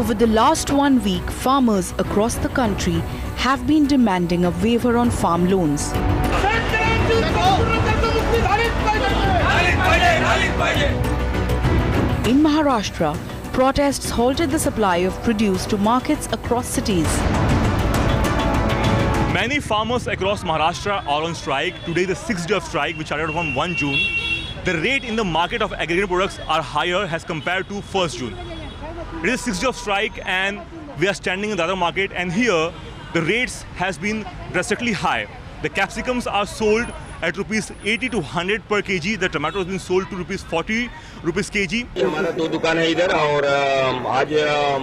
Over the last 1 week, farmers across the country have been demanding a waiver on farm loans. In Maharashtra, protests halted the supply of produce to markets across cities. Many farmers across Maharashtra are on strike. Today, the 6th day of strike, which started on 1 June. The rate in the market of agricultural products are higher as compared to 1st June. It is the 6th day of strike and we are standing in the other market, and here the rates has been drastically high. The capsicums are sold at rupees 80 to 100 per kg. The tomato has been sold to rupees 40 rupees kg. हमारा 2 दुकान है इधर और आज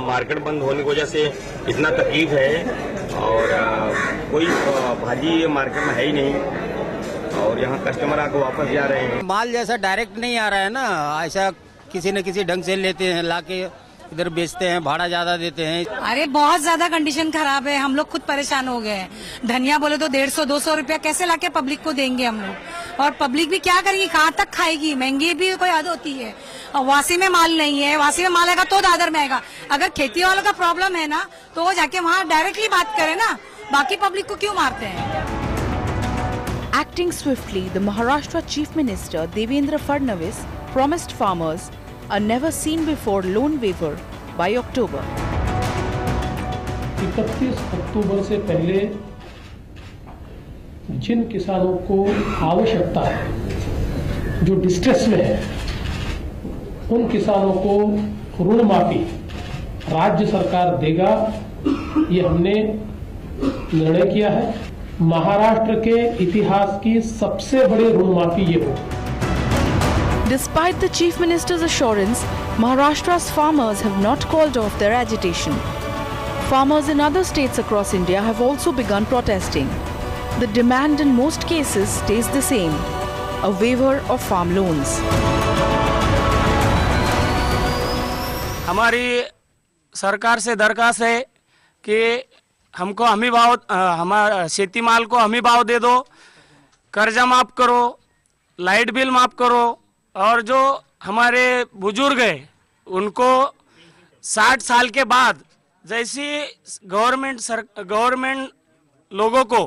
market बंद होने की वजह से इतना तकलीफ है और कोई भाजी मार्केट में है ही नहीं और यहाँ कस्टमर आकर वापस जा रहे हैं। माल जैसा डायरेक्ट नहीं आ रहा है ना, ऐसा किसी न किसी ढंग से लेते हैं, लाके इधर बेचते हैं, भाड़ा ज्यादा देते हैं। अरे बहुत ज्यादा कंडीशन खराब है, हम लोग खुद परेशान हो गए हैं। धनिया बोले तो 150-200 रुपया कैसे लाके पब्लिक को देंगे हम लोग, और पब्लिक भी क्या करेगी, कहाँ तक खाएगी। महंगी भी कोई हद होती है और वासी में माल नहीं है, वासी में माल आएगा तो दादर में आएगा। अगर खेती वालों का प्रॉब्लम है ना तो वो जाके वहाँ डायरेक्टली बात करे ना, बाकी पब्लिक को क्यों मारते हैं। Acting swiftly, the Maharashtra Chief Minister Devendra Fadnavis promised farmers a never-seen-before loan waiver by October. 31 अक्टूबर से पहले जिन किसानों को आवश्यकता है, जो डिस्ट्रेस में है, उन किसानों को ऋण माफी राज्य सरकार देगा, ये हमने निर्णय किया है। महाराष्ट्र के इतिहास की सबसे बड़ी ऋण माफी ये हो। Despite the Chief Minister's assurance, Maharashtra's farmers have not called off their agitation. Farmers in other states across India have also begun protesting. The demand in most cases stays the same: a waiver of farm loans. हमारी सरकार से दरखास्त है कि हमको हमी भाव, हमारा खेती माल को हमी भाव दे दो, कर्जा माफ करो, लाइट बिल माफ करो, और जो हमारे बुजुर्ग हैं उनको 60 साल के बाद जैसी गवर्नमेंट लोगों को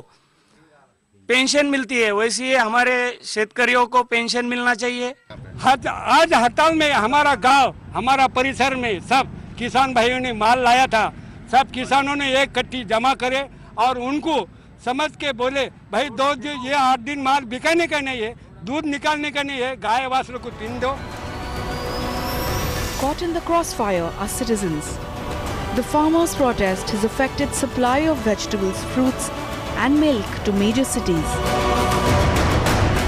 पेंशन मिलती है वैसी हमारे शेतकरियों को पेंशन मिलना चाहिए। आज हड़ताल में हमारा गांव, हमारा परिसर में सब किसान भाइयों ने माल लाया था, सब किसानों ने एक कट्टी जमा करे और उनको समझ के बोले भाई ये 8 दिन माल बिकाने का नहीं है, दूध निकालने का नहीं है, गाय वासलों को तीन दो। Caught in the crossfire are citizens. The farmers' protest has affected supply of vegetables, fruits and milk to major cities.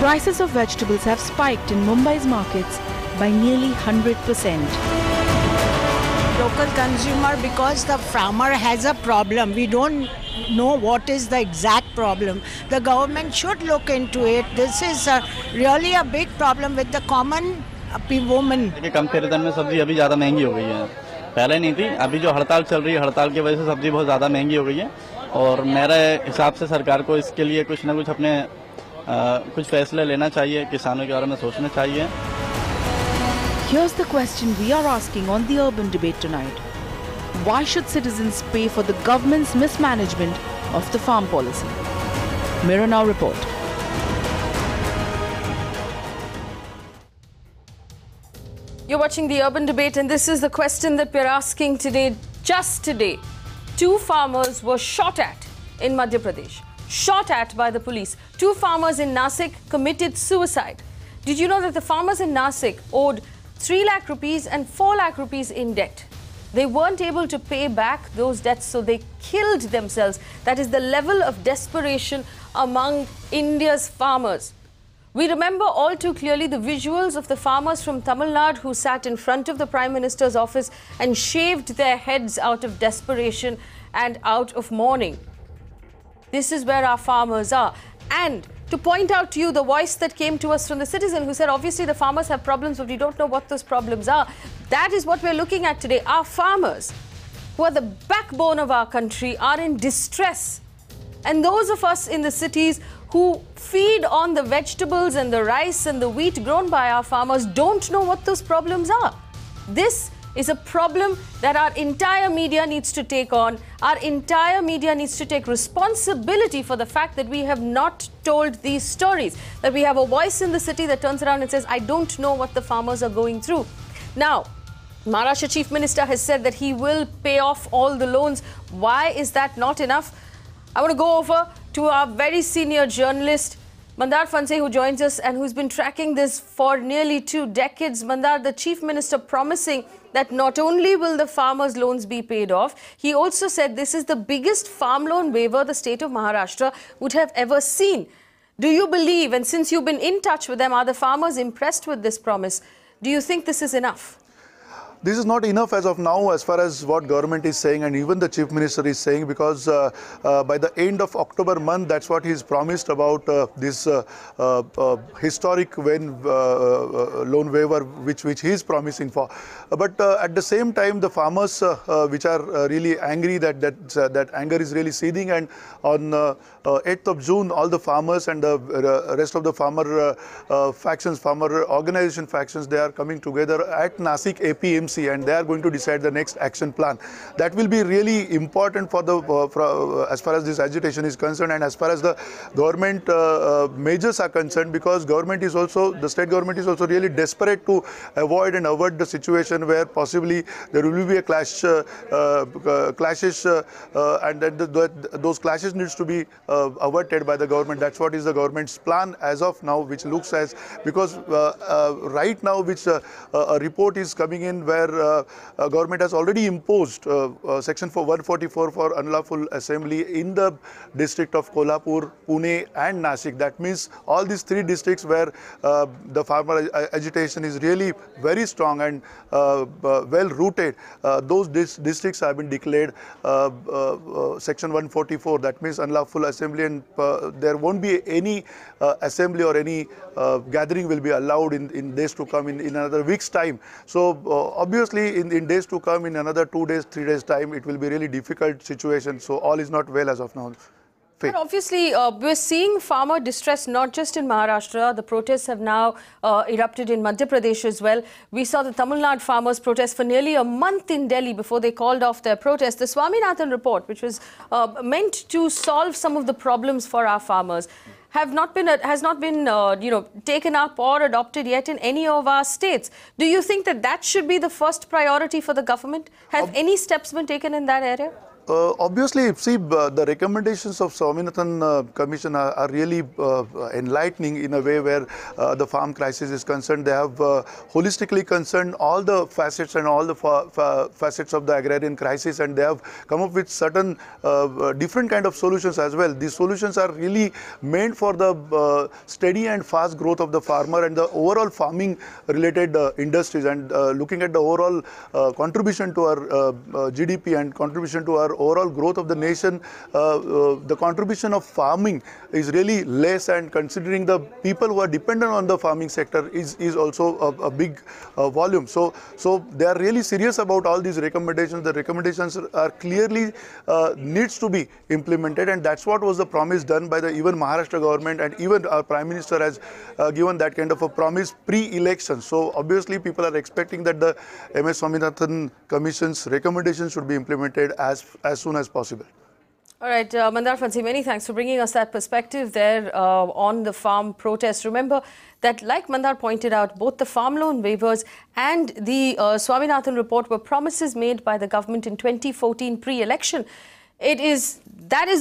Prices of vegetables have spiked in Mumbai's markets by nearly 100%. Local consumer, because the farmer has a problem, we don't know what is the exact problem. The government should look into it. This is really a big problem with the common woman. Comparison में सब्जी अभी ज़्यादा महंगी हो गई है, पहले नहीं थी। अभी जो हड़ताल चल रही है, हड़ताल की वजह से सब्जी बहुत ज़्यादा महंगी हो गई है और मेरे हिसाब से सरकार को इसके लिए कुछ ना कुछ अपने कुछ फैसले लेना चाहिए, किसानों के बारे में सोचना चाहिए। Here's the question we are asking on the urban debate tonight. Why should citizens pay for the government's mismanagement of the farm policy? Mirror Now report. You're watching the urban debate and this is the question that we're asking today. Just today, 2 farmers were shot at in Madhya Pradesh. Shot at by the police. 2 farmers in Nasik committed suicide. Did you know that the farmers in Nasik owed 3 lakh rupees and 4 lakh rupees in debt? They weren't able to pay back those debts, so they killed themselves. That is the level of desperation among India's farmers. We remember all too clearly the visuals of the farmers from Tamil Nadu who sat in front of the Prime Minister's office and shaved their heads out of desperation and out of mourning. This is where our farmers are. And to point out to you the voice that came to us from the citizen who said, obviously the farmers have problems, but we don't know what those problems are. That is what we're looking at today. Our farmers, who are the backbone of our country, are in distress. And those of us in the cities who feed on the vegetables and the rice and the wheat grown by our farmers don't know what those problems are. This is a problem that our entire media needs to take on. Our entire media needs to take responsibility for the fact that we have not told these stories, that we have a voice in the city that turns around and says, I don't know what the farmers are going through. Now, Maharashtra Chief Minister has said that he will pay off all the loans. Why is that not enough? I want to go over to our very senior journalist, Mandar Fanse, who joins us and who's been tracking this for nearly 2 decades. Mandar, the Chief Minister promising that not only will the farmers' loans be paid off, he also said this is the biggest farm loan waiver the state of Maharashtra would have ever seen. Do you believe, and since you've been in touch with them, are the farmers impressed with this promise? Do you think this is enough? This is not enough as of now, as far as what government is saying, and even the Chief Minister is saying, because by the end of October month, that's what he's promised about this historic loan waiver, which he is promising for. But at the same time, the farmers, which are really angry, that anger is really seething, and on 8th of June, all the farmers and the rest of the farmer factions, farmer organization factions, they are coming together at Nasik APMC. And they are going to decide the next action plan. That will be really important for the as far as this agitation is concerned, and as far as the government measures are concerned, because the state government is also really desperate to avoid and avert the situation where possibly there will be a clashes, and then those clashes needs to be averted by the government. That's what is the government's plan as of now, which looks as, because right now, which a report is coming in where government has already imposed section 144 for unlawful assembly in the district of Kolhapur, Pune and Nashik. That means all these 3 districts where the farmer agitation is really very strong and well rooted, those districts have been declared section 144. That means unlawful assembly, and there won't be any assembly or any gathering will be allowed in days to come, in another week's time. So obviously in days to come, in another 2 days, 3 days time, it will be really difficult situation. So all is not well as of now. But obviously, we're seeing farmer distress not just in Maharashtra. The protests have now erupted in Madhya Pradesh as well. We saw the Tamil Nadu farmers protest for nearly a month in Delhi before they called off their protest. The Swaminathan report, which was meant to solve some of the problems for our farmers, has not been taken up or adopted yet in any of our states. Do you think that should be the first priority for the government? Have any steps been taken in that area? Obviously, see, the recommendations of Swaminathan Commission are really enlightening in a way where the farm crisis is concerned. They have holistically concerned all the facets and all the facets of the agrarian crisis, and they have come up with certain different kind of solutions as well. These solutions are really meant for the steady and fast growth of the farmer and the overall farming related industries, and looking at the overall contribution to our GDP and contribution to our overall growth of the nation, the contribution of farming is really less, and considering the people who are dependent on the farming sector is also a big volume. So they are really serious about all these recommendations. The recommendations are clearly needs to be implemented, and that's what was the promise done by the even Maharashtra government, and even our Prime Minister has given that kind of a promise pre-election. So obviously people are expecting that the MS Swaminathan Commission's recommendations should be implemented as soon as possible. All right, Mandar Fanse, many thanks for bringing us that perspective there on the farm protest. Remember that, like Mandar pointed out, both the farm loan waivers and the Swaminathan report were promises made by the government in 2014 pre-election. That is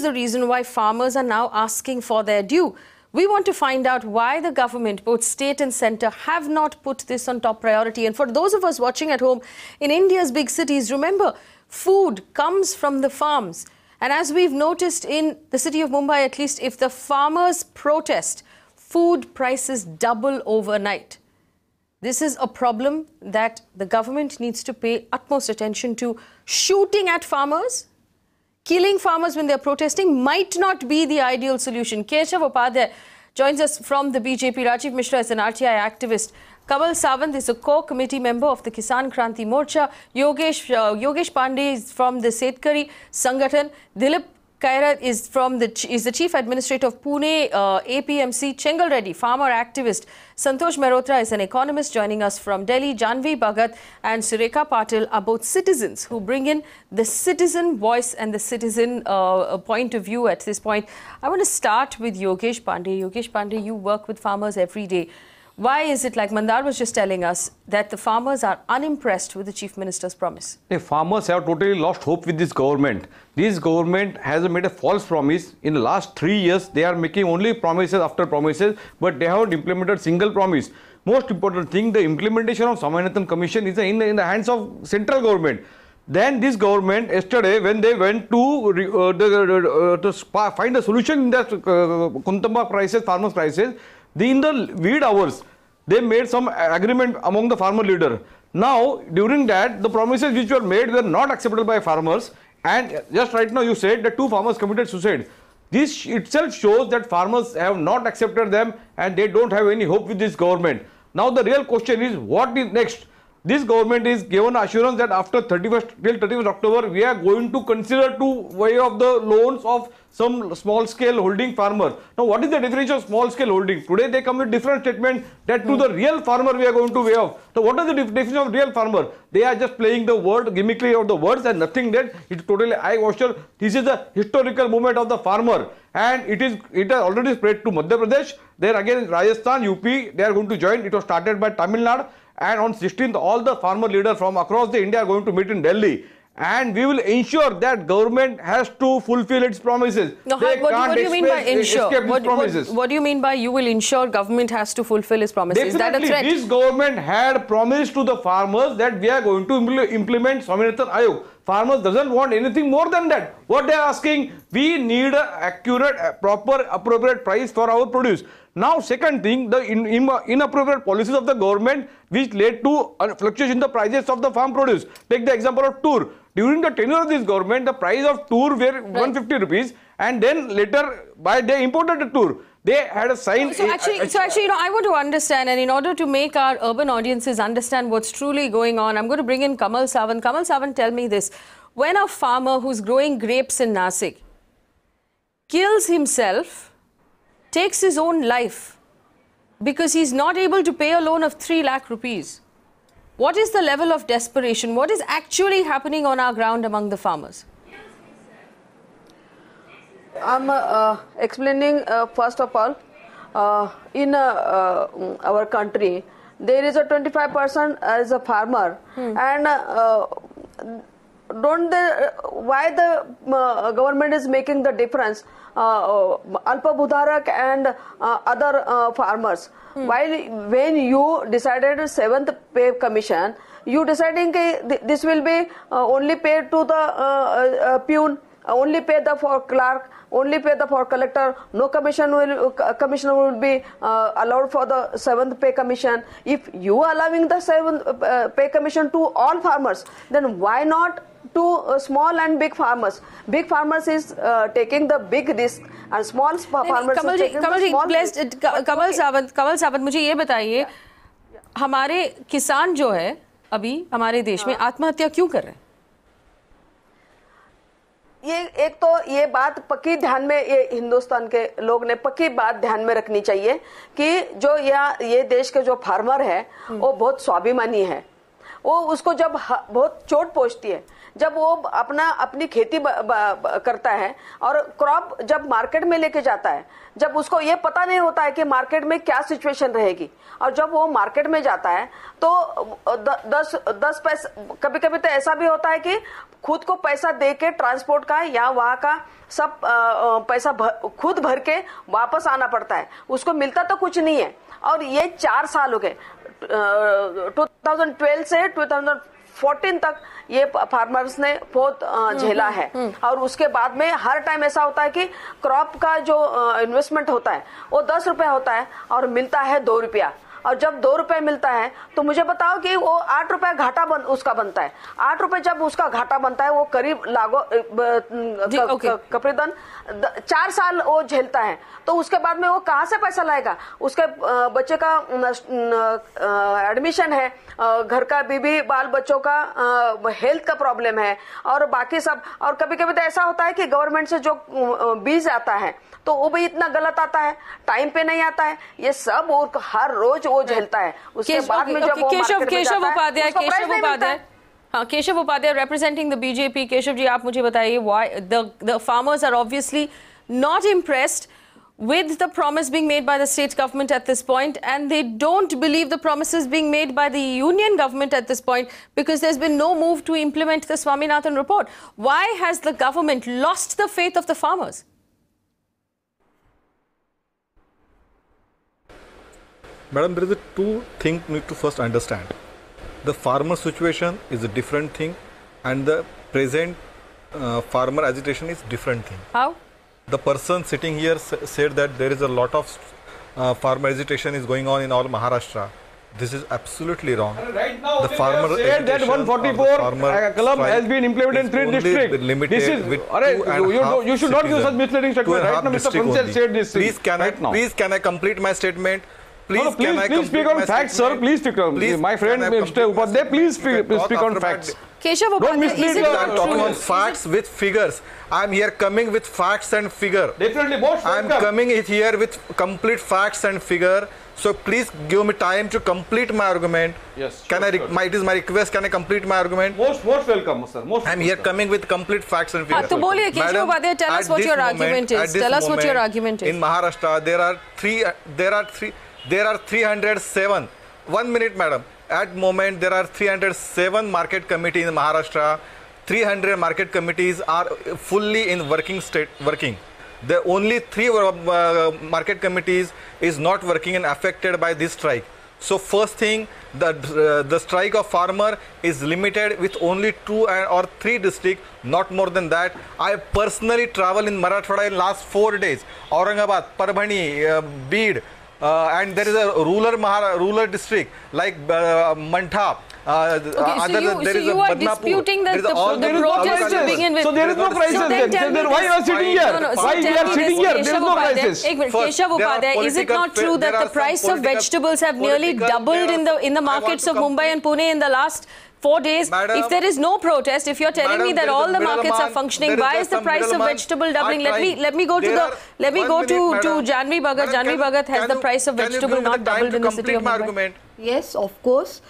the reason why farmers are now asking for their due. We want to find out why the government, both state and centre, have not put this on top priority. And for those of us watching at home in India's big cities, remember, food comes from the farms. And as we've noticed in the city of Mumbai, at least, if the farmers protest, food prices double overnight. This is a problem that the government needs to pay utmost attention to. Shooting at farmers, killing farmers when they're protesting might not be the ideal solution. Keshav Upadhaye joins us from the BJP. Rajiv Mishra is an RTI activist. Kamal Savant is a core committee member of the Kisan Kranti Morcha. Yogesh Pande is from the Shetkari Sanghathan. Dilip Khaire is the Chief Administrator of Pune APMC. Chengal Reddy, farmer activist. Santosh Mehrotra is an economist joining us from Delhi. Janhvi Bhagat and Surekha Patil are both citizens who bring in the citizen voice and the citizen point of view at this point. I want to start with Yogesh Pande. Yogesh Pande, you work with farmers every day. Why is it, like Mandar was just telling us, that the farmers are unimpressed with the Chief Minister's promise? The farmers have totally lost hope with this government. This government has made a false promise. In the last 3 years, they are making only promises after promises, but they haven't implemented single promise. Most important thing, the implementation of Swaminathan Commission is in the hands of central government. Then this government, yesterday, when they went to find a solution in the Kuntamba prices, farmers' prices, in the weed hours, they made some agreement among the farmer leader. Now, during that, the promises which were made were not acceptable by farmers. And just right now, you said that 2 farmers committed suicide. This itself shows that farmers have not accepted them and they don't have any hope with this government. Now, the real question is, what is next? This government is given assurance that after till 31st October, we are going to consider to waive off the loans of some small-scale holding farmers. Now, what is the definition of small-scale holding? Today, they come with different statement that to the real farmer, we are going to waive off. So, what is the definition of real farmer? They are just playing the word, gimmickry of the words and nothing that. It's totally eye-washer. This is the historical movement of the farmer. And it has already spread to Madhya Pradesh. There again, Rajasthan, UP, they are going to join. It was started by Tamil Nadu. And on 16th, all the farmer leaders from across the India are going to meet in Delhi. And we will ensure that government has to fulfill its promises. No, what do you mean by ensure? What do you mean by you will ensure government has to fulfill its promises? Definitely, is that a threat? This government had promised to the farmers that we are going to implement Swaminathan Ayog. Farmers doesn't want anything more than that. What they are asking, we need an accurate, proper, appropriate price for our produce. Now, second thing, the inappropriate policies of the government which led to fluctuation in the prices of the farm produce. Take the example of tur. During the tenure of this government, the price of tur were 150 rupees, and then later they imported the tur. They had a sign. So actually, I want to understand, and in order to make our urban audiences understand what's truly going on, I'm going to bring in Kamal Savant. Kamal Savant, tell me this. When a farmer who's growing grapes in Nasik kills himself, takes his own life because he's not able to pay a loan of 3 lakh rupees, what is the level of desperation? What is actually happening on our ground among the farmers? I'm explaining first of all, in our country, there is a 25% as a farmer, and why the government is making the difference? Alpa Bhudarak and other farmers. While when you decided 7th pay commission, you deciding this will be only paid to the peon, only pay the for clerk, only pay the for collector. No commissioner will be allowed for the 7th pay commission. If you are allowing the 7th pay commission to all farmers, then why not to small and big farmers? Big farmers is taking the big risk and small farmers are taking the small risk. Kamal Savant, मुझे ये बताइए, हमारे किसान जो है अभी हमारे देश में आत्महत्या क्यों कर रहे हैं? एक तो ये बात पक्की ध्यान में, ये हिंदुस्तान के लोग ने पक्की बात ध्यान में रखनी चाहिए कि जो ये देश के जो फार्मर है वो बहुत स्वाभिमानी है. वो उसको जब बहुत चोट पहुंचती है, जब वो अपनी खेती करता है और क्रॉप जब मार्केट में लेके जाता है, जब उसको ये पता नहीं होता है कि मार्केट में क्या सिचुएशन रहेगी, और जब वो मार्केट में जाता है तो 10 पैसे, कभी कभी तो ऐसा भी होता है कि खुद को पैसा दे के ट्रांसपोर्ट का या वहाँ का सब पैसा खुद भर के वापस आना पड़ता है, उसको मिलता तो कुछ नहीं है. और ये 4 साल हो गए, 2012 से 2014 तक ये फार्मर्स ने बहुत झेला है. और उसके बाद में हर टाइम ऐसा होता है कि क्रॉप का जो इन्वेस्टमेंट होता है वो 10 रुपया होता है और मिलता है 2 रुपया. और जब 2 रुपए मिलता है तो मुझे बताओ कि वो 8 रुपए घाटा उसका बनता है। 8 रुपए जब उसका घाटा बनता है वो करीब करीबन 4 साल वो झेलता है, तो उसके बाद में वो कहाँ से पैसा लाएगा? उसके बच्चे का एडमिशन है, घर का बीबी बाल बच्चों का हेल्थ का प्रॉब्लम है और बाकी सब। और कभी कभी तो ऐसा होता है कि गवर्नमेंट से जो बीज आता है तो वो भी इतना गलत आता है, टाइम पे नहीं आता है, ये सब वो हर रोज वो झेलता है। उसके बाद में जब वो Keshav Upadhyay representing the BJP, Keshav ji आप मुझे बताइए, why the farmers are obviously not impressed with the promise being made by the state government at this point, and they don't believe the promises being made by the union government at this point because there's been no move to implement the Swaminathan report. Why has the government lost the faith of the farmers? Madam, there is a two things you need to first understand. The farmer situation is a different thing and the present farmer agitation is different thing. How? The person sitting here said that there is a lot of farmer agitation is going on in all Maharashtra. This is absolutely wrong. Right now, the farmer said that 144 club has been implemented in 3 districts. This is, you should not use such misleading statement. Right now, Mr. Pansel said this. Please, can I complete my statement? Please speak on facts, sir. Please speak on. My friend, Mr. Upadhaye, please speak on facts. Keshav Upadhaye, is it I'm talking on facts with figures. I'm here coming with facts and figure. Definitely, most I'm coming here with complete facts and figure. So please give me time to complete my argument. Yes. It is my request. Can I complete my argument? Most welcome, sir. I'm here coming with complete facts and figures. तो बोलिए Keshav Upadhyay, tell us what your argument is. Tell us what your argument is. In Maharashtra, there are 307. 1 minute, madam. At moment, there are 307 market committees in Maharashtra. 300 market committees are fully in working state. The only 3 market committees is not working and affected by this strike. So first thing, the strike of farmer is limited with only 2 or 3 districts, not more than that. I personally travel in Marathwada in last 4 days. Aurangabad, Parbhani, Beed, and there is a rural district like Mantha. So you are disputing that the protest to begin with. So there is no crisis then why you are sitting here? Why we are sitting here? There is no crisis. Keshav Upadhaye, is it not true that the price of vegetables have nearly doubled in the markets of Mumbai and Pune in the last 4 days? If there is no protest, if you're telling me that all the markets are functioning, why is the price of vegetable doubling? Let me go to Janhvi Bhagat. Janhvi Bhagat, has the price of vegetable not doubled in the city of Mumbai? Yes, of course.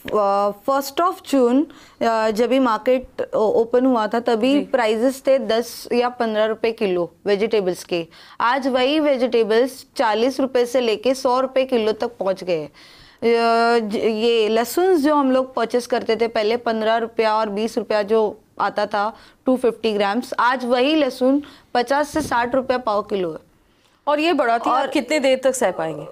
1st of June जब भी market open हुआ था तभी prices थे 10 या 15 रुपए kilo vegetables के। आज वही वेजिटेबल्स 40 रुपए से लेके 100 रुपए किलो तक पहुंच गए। ये लहसुन जो हम लोग परचेस करते थे पहले 15 रुपया और 20 रुपया जो आता था 250 ग्राम्स, आज वही लहसुन 50 से 60 रुपया पाव किलो है। और ये बढ़ोतरी और कितने देर तक सह पाएंगे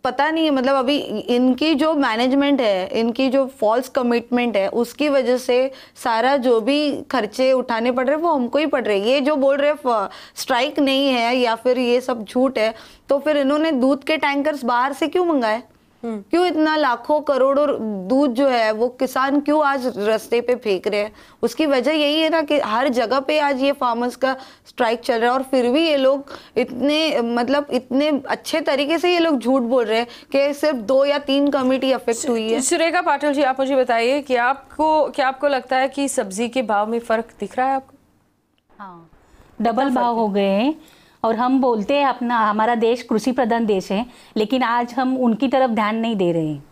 पता नहीं है। मतलब अभी इनकी जो मैनेजमेंट है, इनकी जो फॉल्स कमिटमेंट है, उसकी वजह से सारा जो भी खर्चे उठाने पड़ रहे वो हमको ही पड़ रहे। ये जो बोल रहे स्ट्राइक नहीं है या फिर ये सब झूठ है, तो फिर इन्होंने दूध के टैंकर्स बाहर से क्यों मंगाए? क्यों इतना लाखों करोड़ों दूध जो है वो किसान क्यों आज रास्ते पे फेंक रहे हैं? उसकी वजह यही है ना कि हर जगह पे आज ये फार्मर्स का स्ट्राइक चल रहा है और फिर भी ये लोग इतने अच्छे तरीके से ये लोग झूठ बोल रहे हैं कि सिर्फ 2 या 3 कमेटी अफेक्ट हुई है। सुरेखा पाटिल जी, आप मुझे बताइए कि आपको लगता है कि सब्जी के भाव में फर्क दिख रहा है आपको? हाँ, डबल भाव हो गए हैं और हम बोलते हैं हमारा देश कृषि प्रधान देश है, लेकिन आज हम उनकी तरफ ध्यान नहीं दे रहे हैं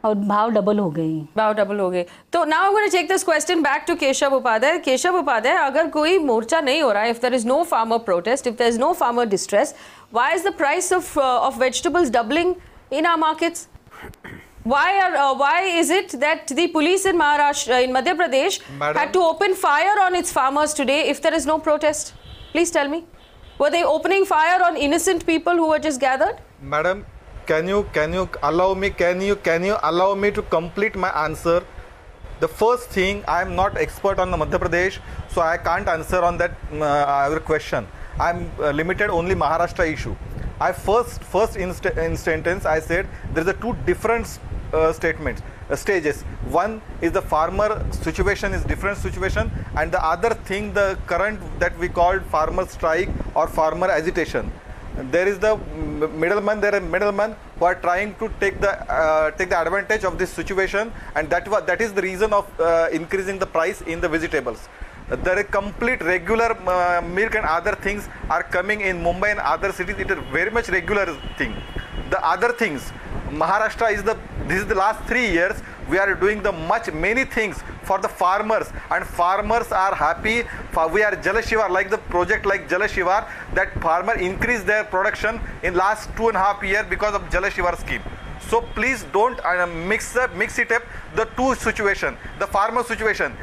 और भाव डबल हो गए। तो now I am going to take this question back to Keshav Upadhyay. Keshav Upadhyay, अगर कोई मोर्चा नहीं हो रहा है, if there is no farmer protest, if there is no farmer distress, why is the price of vegetables doubling in our markets? Why is it that the police in Maharashtra, in Madhya Pradesh, had to open fire on its farmers today if there is no protest? Please tell me. Were they opening fire on innocent people who were just gathered? Madam, can you allow me? Can you allow me to complete my answer? The first thing, I am not expert on the Madhya Pradesh, so I can't answer on that question. I am limited only Maharashtra issue. First instance, I said there are two different stages. One is the farmer situation is different situation, and the other thing, the current that we called farmer strike or farmer agitation. There is the middleman. There are middlemen who are trying to take the advantage of this situation, and that is the reason of increasing the price in the vegetables. There is complete regular milk and other things are coming in Mumbai and other cities. It is very much regular thing. The other things, Maharashtra this is the last 3 years we are doing many things for the farmers, and farmers are happy. We are Jal Shivar, like the project like Jal Shivar, that farmer increased their production in last 2.5 years because of Jal Shivar scheme. So please don't mix it up, the two situation. The farmer situation,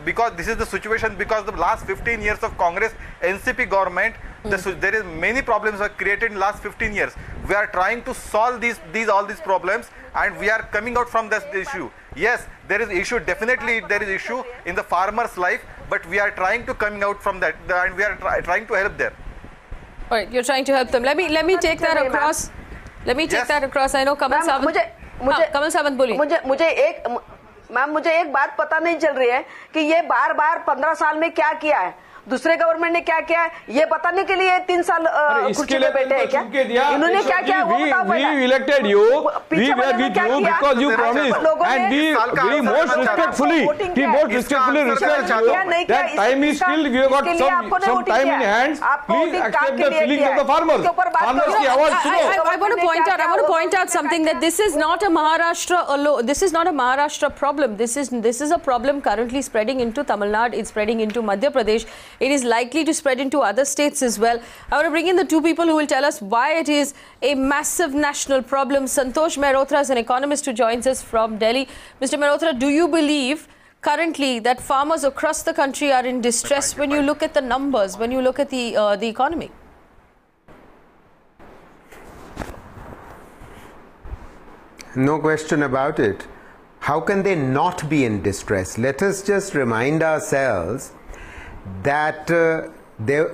because this is the situation because the last 15 years of Congress NCP government, there is many problems are created in last 15 years. We are trying to solve all these problems, and we are coming out from this issue. Yes, there is issue, definitely there is issue in the farmer's life, but we are trying to coming out from that, and we are trying to help there. All right, you're trying to help them. Let me take that across. Let me take that across. I know Kamal Savant. Kamal Savant बोलिए. मुझे एक बात पता नहीं चल रही है कि ये बार 15 साल में क्या किया है, दूसरे गवर्नमेंट ने क्या किया है, ये बताने के लिए 3 साल कुर्सी पे बैठे हैं क्या? इन्होंने क्या किया वो बताओ पहले. We elected you. We were with you because you promised, and we most respectfully respect you. That time is still, we have got some time in hands. Please accept the feelings of the farmers. Farmers की आवाज सुनो. I want to point out something, that this is not a Maharashtra alone. This is not a Maharashtra problem. This is a problem currently spreading into Tamil Nadu. It's spreading into Madhya Pradesh. It is likely to spread into other states as well. I want to bring in the two people who will tell us why it is a massive national problem. Santosh Mehrotra is an economist who joins us from Delhi. Mr. Mehrotra, do you believe currently that farmers across the country are in distress when you look at the numbers, when you look at the economy? No question about it. How can they not be in distress? Let us just remind ourselves that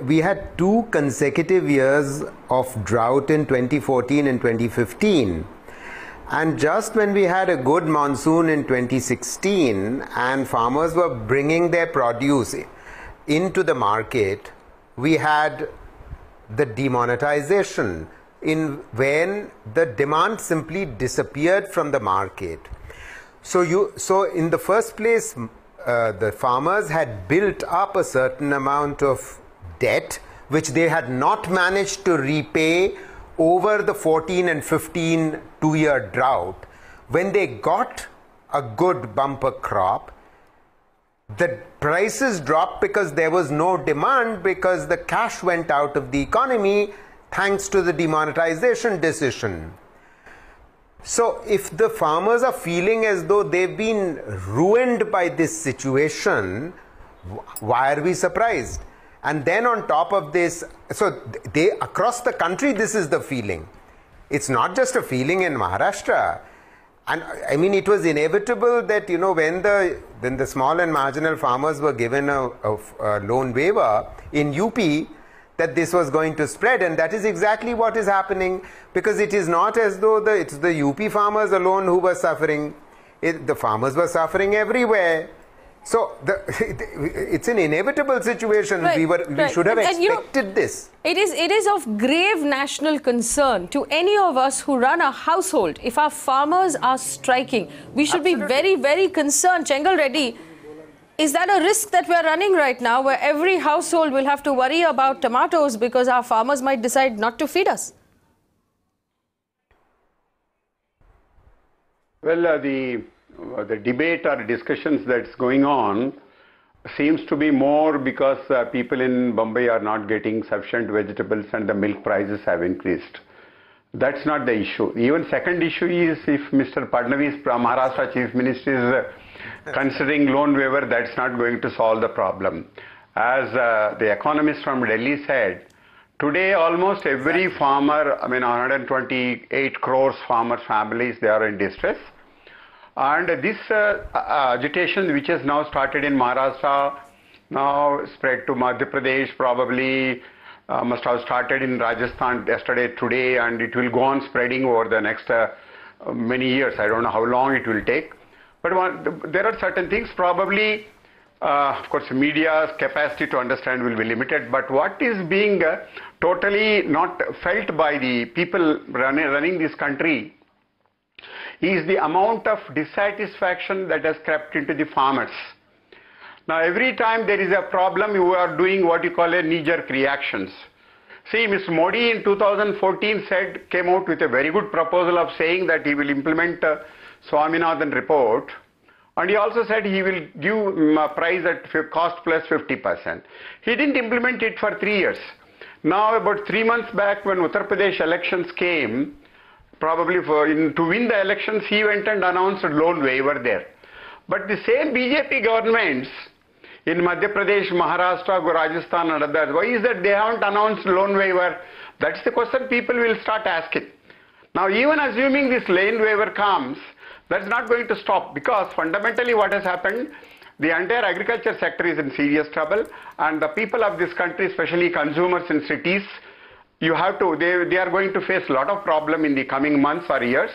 we had 2 consecutive years of drought in 2014 and 2015, and just when we had a good monsoon in 2016 and farmers were bringing their produce into the market, we had the demonetization when the demand simply disappeared from the market. So in the first place, the farmers had built up a certain amount of debt which they had not managed to repay over the 14 and 15 2-year drought. When they got a good bumper crop, the prices dropped because there was no demand, because the cash went out of the economy thanks to the demonetization decision. So if the farmers are feeling as though they've been ruined by this situation, why are we surprised? And then on top of this, so across the country this is the feeling. It's not just a feeling in Maharashtra. And I mean, it was inevitable that, you know, when the small and marginal farmers were given a loan waiver in UP, that this was going to spread, and that is exactly what is happening, because it is not as though it's the UP farmers alone who were suffering. The farmers were suffering everywhere. So it's an inevitable situation. Right, we should have expected this. It is of grave national concern to any of us who run a household. If our farmers are striking, we should be very, very concerned. Chengal Reddy, is that a risk that we are running right now, where every household will have to worry about tomatoes because our farmers might decide not to feed us? Well, the debate or discussions that's going on seems to be more because people in Bombay are not getting sufficient vegetables and the milk prices have increased. That's not the issue. Even second issue is if Mr. Fadnavis, Maharashtra Chief Minister, is considering loan waiver, that's not going to solve the problem. As the Economist from Delhi said, today almost every farmer, 128 crores farmer families, they are in distress. And this agitation which has now started in Maharashtra, now spread to Madhya Pradesh, probably must have started in Rajasthan yesterday, today, and it will go on spreading over the next many years. I don't know how long it will take. But there are certain things probably, of course, media's capacity to understand will be limited. But what is being totally not felt by the people running this country is the amount of dissatisfaction that has crept into the farmers. Now, every time there is a problem, you are doing what you call a knee-jerk reactions. See, Mr. Modi in 2014 came out with a very good proposal of saying that he will implement Swaminathan report, and he also said he will give a price at cost plus 50%. He didn't implement it for 3 years. Now, about 3 months back, when Uttar Pradesh elections came, probably to win the elections, he went and announced a loan waiver there. But the same BJP governments in Madhya Pradesh, Maharashtra, Rajasthan and others, why is that they haven't announced loan waiver? That's the question people will start asking. Now, even assuming this loan waiver comes, that's not going to stop, because fundamentally what has happened, the entire agriculture sector is in serious trouble, and the people of this country, especially consumers in cities, they are going to face a lot of problem in the coming months or years.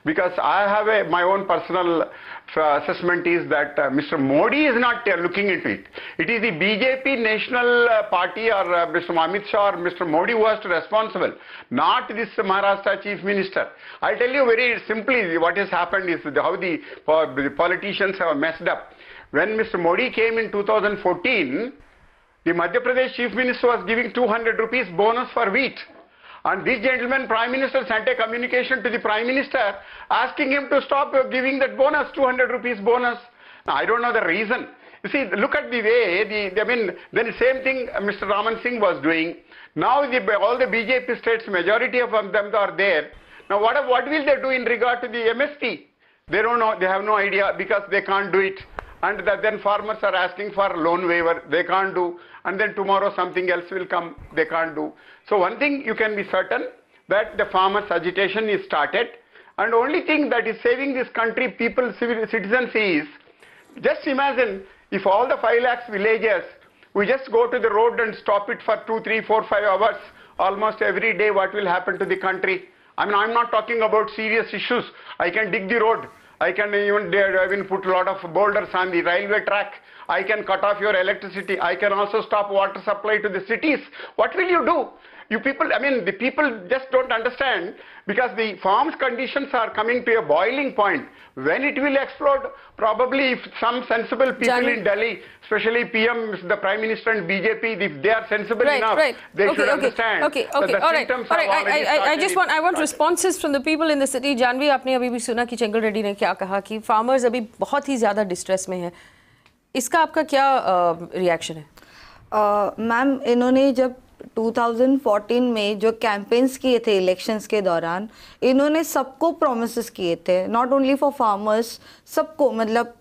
Because I have my own personal assessment is that Mr. Modi is not looking into it. It is the BJP national party or Mr. Amit Shah or Mr. Modi who was responsible, not this Maharashtra chief minister. I tell you very simply what has happened is how the politicians have messed up. When Mr. Modi came in 2014, the Madhya Pradesh chief minister was giving 200 rupees bonus for wheat. And this gentleman, Prime Minister, sent a communication to the Prime Minister asking him to stop giving that bonus, 200 rupees bonus. Now, I don't know the reason. You see, look at the way, then the same thing Mr. Raman Singh was doing. Now, all the BJP states, majority of them are there. Now, what will they do in regard to the MSP? They don't know, they have no idea because they can't do it. And then farmers are asking for loan waiver, they can't do. And then tomorrow something else will come, they can't do. So one thing you can be certain, that the farmers' agitation is started. And the only thing that is saving this country, people, citizens is, just imagine if all the 5 lakhs villages, we just go to the road and stop it for 2, 3, 4, 5 hours, almost every day, what will happen to the country? I mean, I'm not talking about serious issues. I can dig the road. I can even put a lot of boulders on the railway track. I can cut off your electricity. I can also stop water supply to the cities. What will you do? You people, I mean, the people just don't understand, because the farm's conditions are coming to a boiling point. When it will explode, probably if some sensible people in Delhi, especially PM, the Prime Minister and BJP, if they are sensible enough, they should understand. Okay. All right. I want responses from the people in the city. Janhvi, आपने अभी भी सुना कि चेंगल रेड्डी ने क्या कहा कि farmers अभी बहुत ही ज़्यादा distress में हैं. इसका आपका क्या reaction है? मैम, इन्होंने जब 2014 में जो कैंपेन्स किए थे इलेक्शंस के दौरान, इन्होंने सबको प्रोमिसेस किए थे, नॉट ओनली फॉर फार्मर्स, सबको, मतलब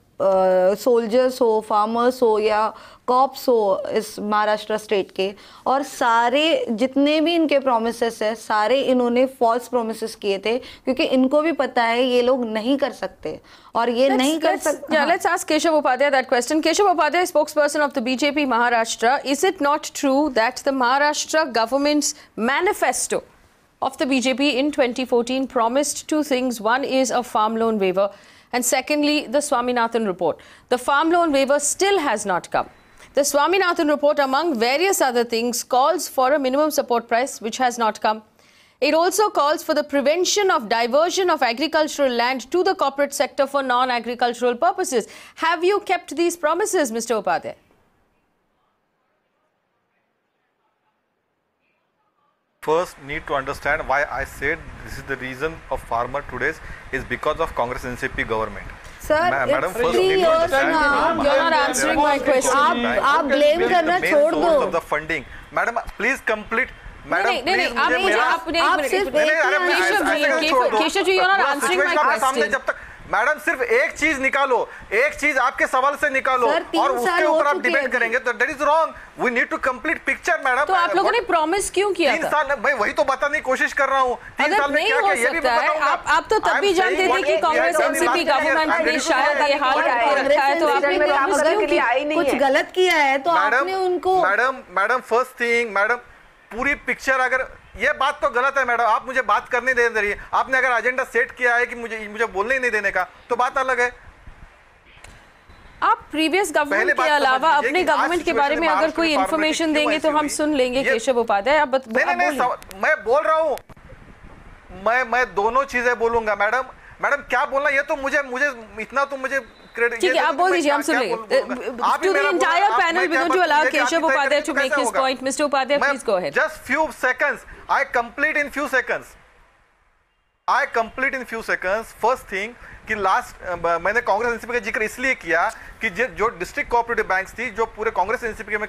सोल्जर्स हो, फार्मर्स हो या कॉप्स हो इस महाराष्ट्र स्टेट के, और सारे जितने भी इनके प्रोमिसेस है सारे इन्होंने फॉल्स प्रोमिसेस किए थे, क्योंकि इनको भी पता है ये लोग नहीं कर सकते और ये नहीं कर सकते. Let's ask Keshav Upadhaye that question. Keshav Upadhaye, spokesperson of the BJP Maharashtra, is it not true that the Maharashtra government's manifesto of the BJP in 2014 promised 2 things? One is a farm loan waiver, and secondly, the Swaminathan report. The farm loan waiver still has not come. The Swaminathan report, among various other things, calls for a minimum support price, which has not come. It also calls for the prevention of diversion of agricultural land to the corporate sector for non-agricultural purposes. Have you kept these promises, Mr. Upadhaye? First, need to understand why I said this is the reason of farmer today's is because of Congress NCP government. Sir, Madam, first you're not answering my question. आप blame करना छोड़ दो. Of the funding, madam, please complete. Madam, Keshav ji, you're not answering my question. Madam सिर्फ एक चीज निकालो, एक चीज आपके सवाल से निकालो और उसके ऊपर आप डिबेट करेंगे तो that is wrong. We need to complete picture madam. तो आप लोगों ने प्रॉमिस क्यों किया 3 साल मैं वही तो बताने की कोशिश कर रहा हूँ. 3 साल में क्या क्या ये भी बताऊंगा. आप तो तब भी जानते थे कि कांग्रेस एनसीपी गवर्नमेंट ने शायद ये हाल करके रखा है, तो आपने प्रॉमिस क्यों किया? कुछ गलत किया है तो आपने उनको. मैडम फर्स्ट थिंग, मैडम पूरी पिक्चर, अगर ये बात तो गलत है मैडम, आप मुझे बात करने दे रही है। आपने अगर एजेंडा सेट किया है कि मुझे बोलने ही नहीं देने का, तो बात अलग है। आप प्रीवियस गवर्नमेंट के अलावा अपने गवर्नमेंट के बारे में अगर कोई इन्फॉर्मेशन देंगे तो हम सुन लेंगे। केशव उपाध्याय, आप नहीं, मैं बोल रहा हूँ, मैं दोनों चीजें बोलूंगा मैडम। मैडम क्या बोलना, ये तो मुझे इतना तो मुझे क्रेडिट, ठीक है, आप बोल दीजिए, हम सुन लेंगे। To the entire panel we going to allow Keshav Upadhaye to make his point. Mr. Upadhaye, please go ahead. Just few seconds. I complete in few seconds. First thing कि मैंने कांग्रेस एनसीपी का जिक्र इसलिए किया कि जो डिस्ट्रिक्ट कोऑपरेटिव बैंक्स थी, जो पूरे कांग्रेस एनसीपी में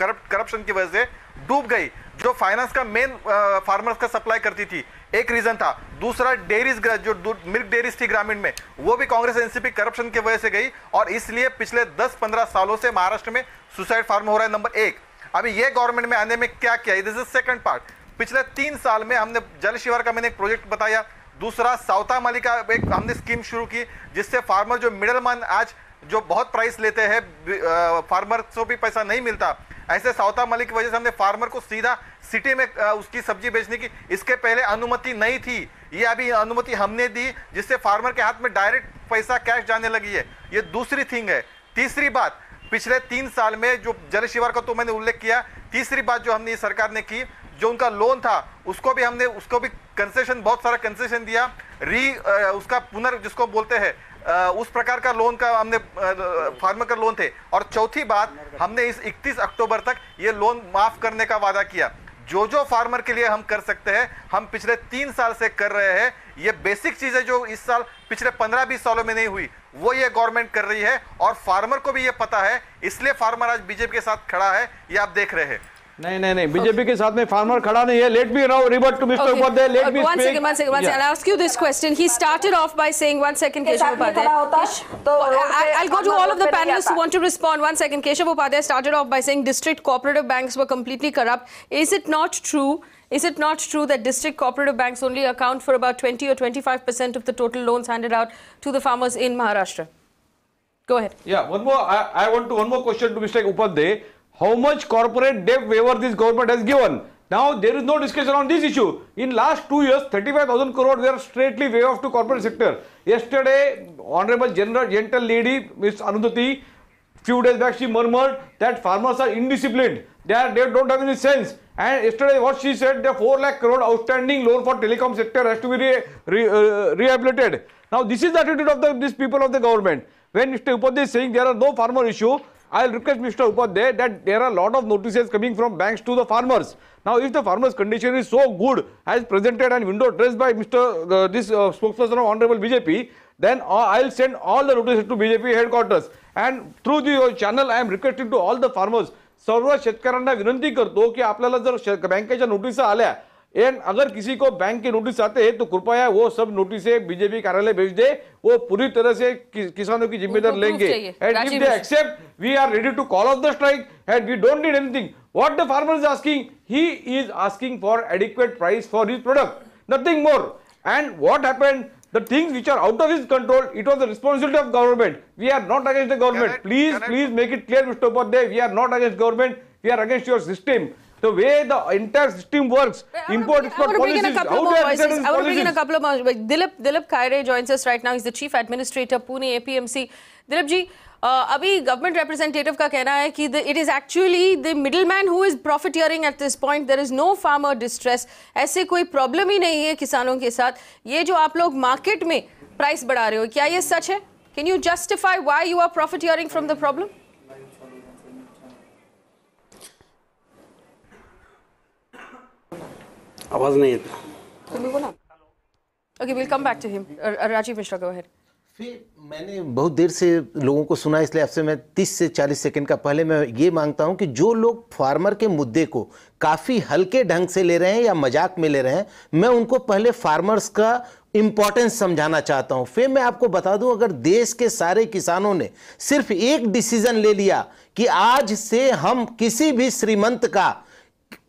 करप्शन की वजह से डूब गई, जो फाइनेंस का मेन फार्मर्स का सप्लाई करती थी, एक रीजन था। दूसरा डेयरीज, जो मिल्क डेयरीज थी ग्रामीण में, वो भी कांग्रेस एनसीपी करप्शन की वजह से गई, और इसलिए पिछले 10-15 सालों से महाराष्ट्र में सुसाइड फार्म हो रहा है। नंबर 1, अभी ये गवर्नमेंट में आने में क्या किया, दिस इज सेकंड पार्ट। पिछले 3 साल में हमने जल शिवार का मैंने एक प्रोजेक्ट बताया। दूसरा साउता माली का एक हमने स्कीम शुरू की, जिससे फार्मर जो मिडलमैन आज जो बहुत प्राइस लेते हैं, फार्मर को भी पैसा नहीं मिलता, ऐसे साउता माली की वजह से हमने फार्मर को सीधा सिटी में उसकी सब्जी बेचने की, इसके पहले अनुमति नहीं थी, ये अभी अनुमति हमने दी, जिससे फार्मर के हाथ में डायरेक्ट पैसा कैश जाने लगी है। ये दूसरी थिंग है। तीसरी बात, पिछले 3 साल में जो जल शिवार का तो मैंने उल्लेख किया, तीसरी बात जो हमने सरकार ने की, जो उनका लोन था उसको भी कंसेशन, बहुत सारा कंसेशन दिया, उसका जिसको बोलते हैं उस प्रकार का लोन का हमने फार्मर का लोन थे। और चौथी बात, हमने इस 31 अक्टूबर तक ये लोन माफ करने का वादा किया। जो फार्मर के लिए हम कर सकते हैं, हम पिछले 3 साल से कर रहे हैं। ये बेसिक चीजें जो इस साल पिछले 15-20 सालों में नहीं हुई, वो ये गवर्नमेंट कर रही है, और फार्मर को भी ये पता है, इसलिए फार्मर आज बीजेपी के साथ खड़ा है, ये आप देख रहे हैं। नहीं, बीजेपी के साथ में फार्मर खड़ा नहीं है। Let me now revert to Mr. Upadhaye. Let me speak. One second. I'll ask you this question. He started off by saying, one second, Keshav Upadhaye. I'll go to all of the panelists who want to respond. One second. Keshav Upadhaye started off by saying district cooperative banks were completely corrupt. Is it not true? Is it not true that district cooperative banks only account for about 20 or 25% of the total loans handed out to the farmers in Maharashtra? Go ahead. Yeah, one more question to Mr. Upadhaye. How much corporate debt waiver this government has given? Now there is no discussion on this issue. In last 2 years, 35,000 crore were straightly waived off to corporate sector. Yesterday, Honorable Gentle Lady, Ms. Anudati, few days back she murmured that farmers are indisciplined. They don't have any sense. And yesterday what she said, the 4 lakh crore outstanding loan for telecom sector has to be rehabilitated. Now this is the attitude of these people of the government. When Mr. Upadhaye is saying there are no farmer issue, I'll request Mr. Upadhaye that there are a lot of notices coming from banks to the farmers. Now, if the farmers' condition is so good as presented and window dressed by this spokesperson of Honorable BJP, then I'll send all the notices to BJP headquarters. And through the channel, I am requesting to all the farmers, सर्व शेतकऱ्यांना विनंती करतो की आपल्याला जर बँकेच्या नोटिसा आल्या, अगर किसी को बैंक की नोटिस आते हैं तो कृपया वो सब नोटिसें बीजेपी कार्यालय भेज दे, वो पूरी तरह से किसानों की जिम्मेदारी लेंगे। And if they accept, we are ready to call off the strike and we don't need anything. What the farmer is asking, he is asking for adequate price for his product, nothing more. And what happened, the things which are out of his control, it was the responsibility of government. We are not against the government. Please make it clear, Mr. Upadhaye, we are not against government, we are against your system. The way the entire system works, import-export policies, I want to bring in a couple of more. Dilip Khaire joins us right now. He's the Chief Administrator, Pune APMC. Dilip ji, अभी government representative का कहना है कि it is actually the middleman who is profiteering at this point. There is no farmer distress. ऐसे कोई problem ही नहीं है किसानों के साथ. ये जो आप लोग मार्केट में प्राइस बढ़ा रहे हो, क्या ये सच है? Can you justify why you are profiteering from the problem? आवाज नहीं है. Okay, we'll come back to him. Rajiv Mishra, go ahead. फिर मैंने बहुत देर से लोगों को सुना, इसलिए आपसे मैं 30 से 40 सेकंड का पहले मैं ये मांगता हूं कि जो लोग फार्मर के मुद्दे को काफ़ी हल्के ढंग से ले रहे हैं या मजाक में ले रहे हैं, मैं उनको पहले फार्मर्स का इम्पोर्टेंस समझाना चाहता हूं. फिर मैं आपको बता दूं, अगर देश के सारे किसानों ने सिर्फ एक डिसीजन ले लिया कि आज से हम किसी भी श्रीमंत का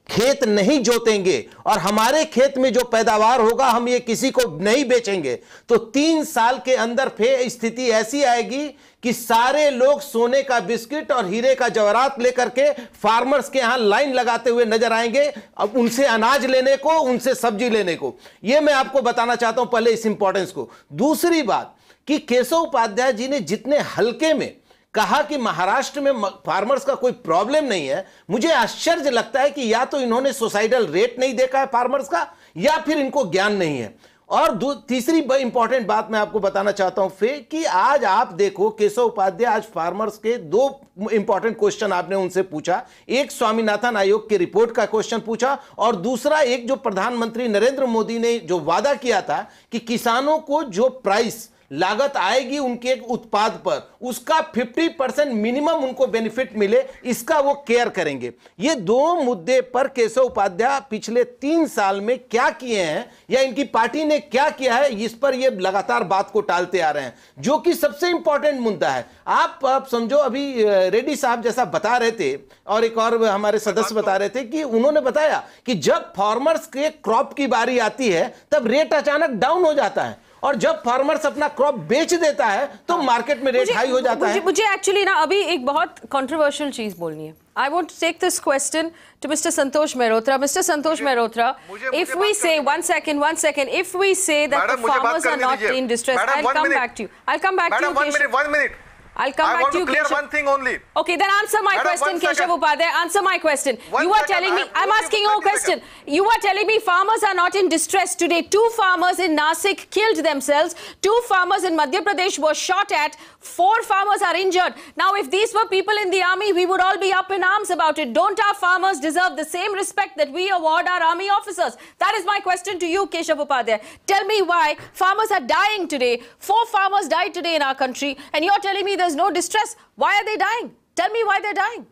खेत नहीं जोतेंगे और हमारे खेत में जो पैदावार होगा हम ये किसी को नहीं बेचेंगे, तो 3 साल के अंदर फिर स्थिति ऐसी आएगी कि सारे लोग सोने का बिस्किट और हीरे का जवाहरात लेकर के फार्मर्स के यहां लाइन लगाते हुए नजर आएंगे, अब उनसे अनाज लेने को, उनसे सब्जी लेने को। यह मैं आपको बताना चाहता हूं पहले इस इंपॉर्टेंस को। दूसरी बात कि केशव उपाध्याय जी ने जितने हल्के में कहा कि महाराष्ट्र में फार्मर्स का कोई प्रॉब्लम नहीं है, मुझे आश्चर्य लगता है कि या तो इन्होंने सोसाइटल रेट नहीं देखा है फार्मर्स का, या फिर इनको ज्ञान नहीं है। और तीसरी इंपॉर्टेंट बात मैं आपको बताना चाहता हूं फिर कि आज आप देखो केशव उपाध्याय आज फार्मर्स के 2 इंपॉर्टेंट क्वेश्चन आपने उनसे पूछा। एक स्वामीनाथन आयोग की रिपोर्ट का क्वेश्चन पूछा और दूसरा एक जो प्रधानमंत्री नरेंद्र मोदी ने जो वादा किया था कि किसानों को जो प्राइस लागत आएगी उनके एक उत्पाद पर, उसका 50% मिनिमम उनको बेनिफिट मिले, इसका वो केयर करेंगे। ये 2 मुद्दे पर केशव उपाध्याय पिछले 3 साल में क्या किए हैं या इनकी पार्टी ने क्या किया है, इस पर ये लगातार बात को टालते आ रहे हैं, जो कि सबसे इंपॉर्टेंट मुद्दा है। आप समझो, अभी रेड्डी साहब जैसा बता रहे थे और एक और हमारे सदस्य बता रहे थे कि उन्होंने बताया कि जब फार्मर्स के क्रॉप की बारी आती है तब रेट अचानक डाउन हो जाता है, और जब फार्मर्स अपना क्रॉप बेच देता है तो मार्केट में रेट हाई हो जाता है। मुझे एक्चुअली ना अभी एक बहुत कंट्रोवर्शियल चीज बोलनी है। I want to take this question to Mr. Santosh Mehrotra. Mr. Santosh Mehrotra, if we say one second, if we say that the farmers are not in distress, I'll come back to you. I'll come back to you. One minute. I'll come back to you. I want to clear one thing only. Okay, then answer my question, Keshav Upadhaye. Answer my question. You are telling me, I'm asking you a question. You are telling me farmers are not in distress today. 2 farmers in Nasik killed themselves. 2 farmers in Madhya Pradesh were shot at. 4 farmers are injured. Now, if these were people in the army, we would all be up in arms about it. Don't our farmers deserve the same respect that we award our army officers? That is my question to you, Keshav Upadhaye. Tell me why farmers are dying today. 4 farmers died today in our country, and you're telling me there's no distress. Why are they dying? Tell me why they're dying.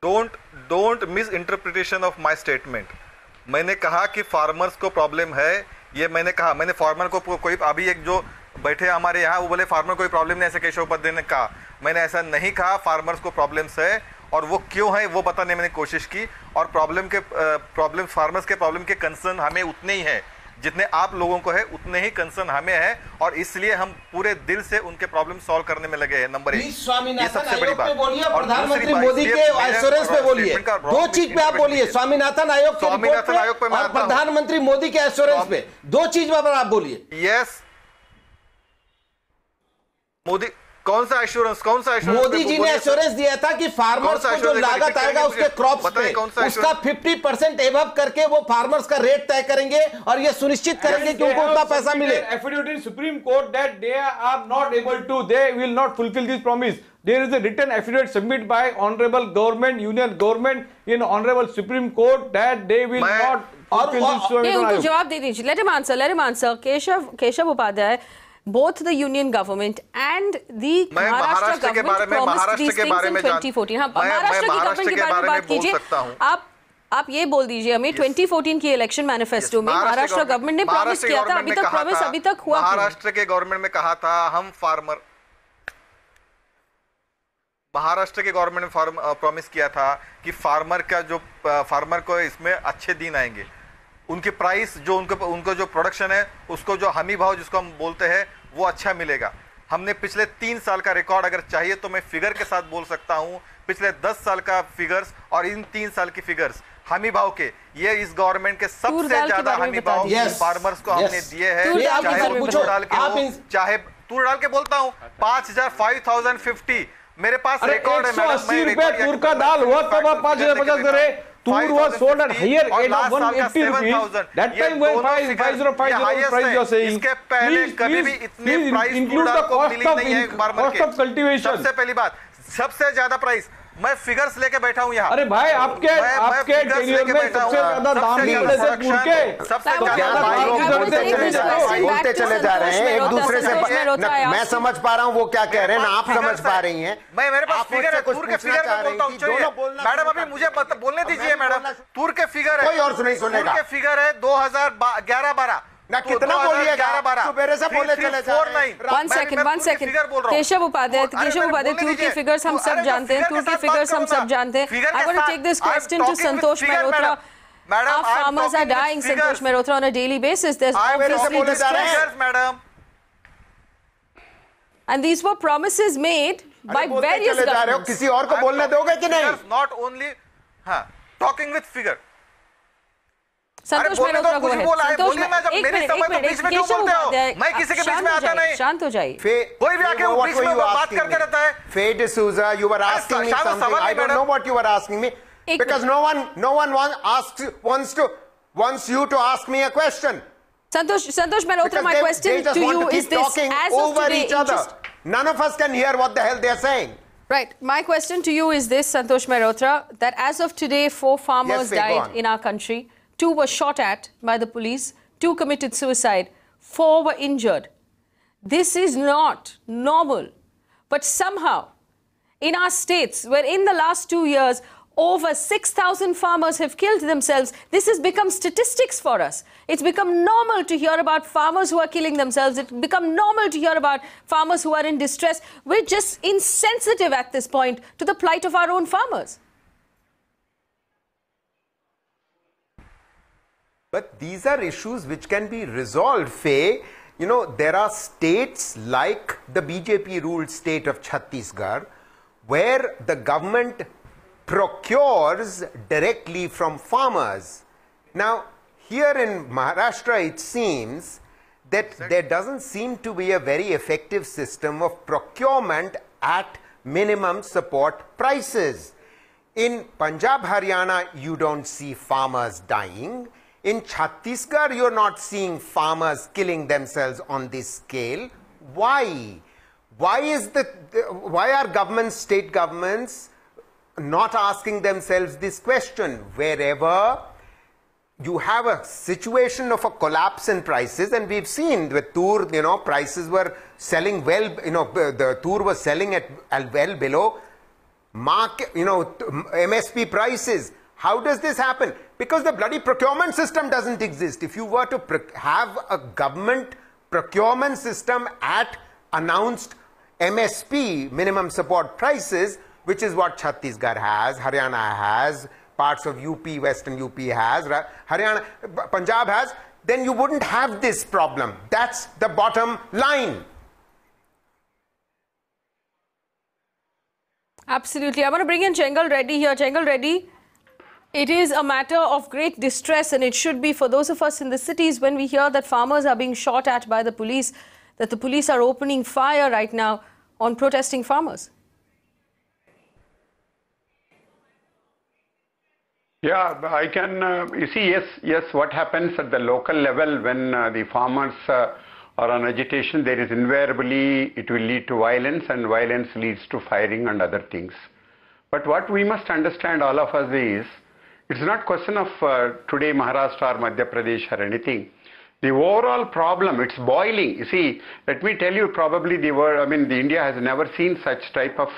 Don't misinterpretation of my statement. मैंने कहा कि farmers को problem है, ये मैंने कहा। मैंने farmer को कोई अभी एक जो बैठे हमारे यहाँ वो बोले फार्मर कोई प्रॉब्लम नहीं, ऐसे केशव उपाध्याय ने कहा। मैंने ऐसा नहीं कहा। फार्मर्स को प्रॉब्लम्स है और वो क्यों है वो बताने मैंने कोशिश की, और फार्मर्स के प्रॉब्लम के कंसर्न हमें उतने ही है जितने आप लोगों को है, उतने ही कंसर्न हमें है, और इसलिए हम पूरे दिल से उनके प्रॉब्लम सॉल्व करने में लगे हैं। नंबर 1 ये सबसे बड़ी बात। और प्रधानमंत्री मोदी के एश्योरेंस पे बोलिए, 2 चीज पे आप बोलिए, स्वामीनाथन आयोग के रिपोर्ट पे और प्रधानमंत्री मोदी के एश्योरेंस पे, 2 चीज पर आप बोलिए। यस, मोदी कौन सा एश्योरेंस? मोदी जी ने एश्योरेंस दिया था कि फार्मर्स को जो लागत आएगा उसके क्रॉप्स पे, उसका 50% एबव करके वो फार्मर्स का रेट तय करेंगे और ये सुनिश्चित करेंगे कि उनको उतना पैसा मिले। Affidavit in Supreme Court that they are not able to, they will not fulfill this promise. There is a written affidavit submitted by honorable government, union government in honorable Supreme Court that they will not fulfill this. उनको जवाब दे दीजिए. Let him answer. Keshav Upadhaye. Both the union government and the Maharashtra government promised these things in 2014. हाँ, महाराष्ट्र की government के बारे में बात कीजिए। आप ये बोल दीजिए हमें 2014 की इलेक्शन मैनिफेस्टो में महाराष्ट्र गवर्नमेंट ने प्रॉमिस किया था, अभी तक हुआ। महाराष्ट्र के गवर्नमेंट में कहा था हम महाराष्ट्र के गवर्नमेंट ने प्रॉमिस किया था कि फार्मर को इसमें अच्छे दिन आएंगे, उनकी प्राइस जो उनको जो प्रोडक्शन है उसको जो हमी भाव जिसको हम बोलते हैं वो अच्छा मिलेगा। हमने पिछले 3 साल का रिकॉर्ड अगर चाहिए तो मैं फिगर के साथ बोल सकता हूं, पिछले 10 साल का फिगर्स और इन 3 साल की फिगर्स हमी भाव के, ये इस गवर्नमेंट के सबसे ज्यादा हमी भाव फार्मर्स को हमने दिए हैं। चाहे तूर डाल के बोलता हूँ 5050 मेरे पास रिकॉर्ड है। 180 रुपए तूर का दाल हुआ तब आप 5050 करे। Tour was sold at higher rate of 180 rupees. That time when 505 price you are saying. इसके पहले कभी भी इतने price include the cost of cultivation. सबसे पहली बात, सबसे ज्यादा प्राइस मैं फिगर्स लेके बैठा हूँ यहाँ। अरे भाई आपके टेरियर में सबसे ज्यादा दाम मिलने से टूर के सबसे ज्यादा बोलते चले जा रहे हैं एक दूसरे से। मैं समझ पा रहा हूँ वो क्या कह रहे हैं ना, आप समझ पा रही हैं। मैं मेरे पास फिगर है, टूर के फिगर में बोलता हूँ। मैडम अभी मुझे बोलने दीजिए मैडम। टूर के फिगर है, कोई और नहीं सुनेगा। टूर के फिगर है 2011-12 ना कितना बोलिएगा, सुबह से बोले चले जा रहे हैं। One second. केशव उपाध्याय, टूर के फिगर्स हम सब जानते हैं, I want to take this question to Santosh Mehrotra. Our farmers are dying, Santosh Mehrotra, on a daily basis. There's obviously distress. And these were promises made by various governments. किसी और को बोलने दोगे कि नहीं? Not only talking with figure. संतोष मेहरोत्रा को एक minute Keshav Upadhyay, मैं किसी के बीच में आता नहीं, शांत हो जाइए। कोई भी आके बीच में बात करते रहता है। Faye D'Souza, you were asking me something. I don't know what you were asking me because no one wants you to ask me a question. Santosh Mehrotra, my question to you is this: as of today, none of us can hear what the hell they are saying. Right. My question to you is this, Santosh Mehrotra, that as of today, 4 farmers died in our country. 2 were shot at by the police, 2 committed suicide, 4 were injured. This is not normal. But somehow, in our states, where in the last 2 years, over 6,000 farmers have killed themselves, this has become statistics for us. It's become normal to hear about farmers who are killing themselves. It's become normal to hear about farmers who are in distress. We're just insensitive at this point to the plight of our own farmers. But these are issues which can be resolved, Faye. You know, there are states like the BJP-ruled state of Chhattisgarh where the government procures directly from farmers. Now, here in Maharashtra, it seems that there doesn't seem to be a very effective system of procurement at minimum support prices. In Punjab, Haryana, you don't see farmers dying. In Chhattisgarh, you're not seeing farmers killing themselves on this scale. Why? Why are governments, state governments, not asking themselves this question? Wherever you have a situation of a collapse in prices, and we've seen with Tur, you know, prices were selling well, you know, the Tur was selling at well below market, you know, MSP prices. How does this happen? Because the bloody procurement system doesn't exist. If you were to have a government procurement system at announced MSP, minimum support prices, which is what Chhattisgarh has, Haryana has, parts of UP, Western UP has, Haryana, Punjab has, then you wouldn't have this problem. That's the bottom line. Absolutely. I want to bring in Chengal Reddy here. Chengal Reddy, it is a matter of great distress, and it should be for those of us in the cities when we hear that farmers are being shot at by the police, that the police are opening fire right now on protesting farmers. Yeah, I can, you see, yes, what happens at the local level when the farmers are on agitation, there is invariably, it will lead to violence, and violence leads to firing and other things. But what we must understand, all of us, is it's not question of today Maharashtra or Madhya Pradesh or anything. The overall problem, it's boiling. You see, let me tell you, probably the India has never seen such type of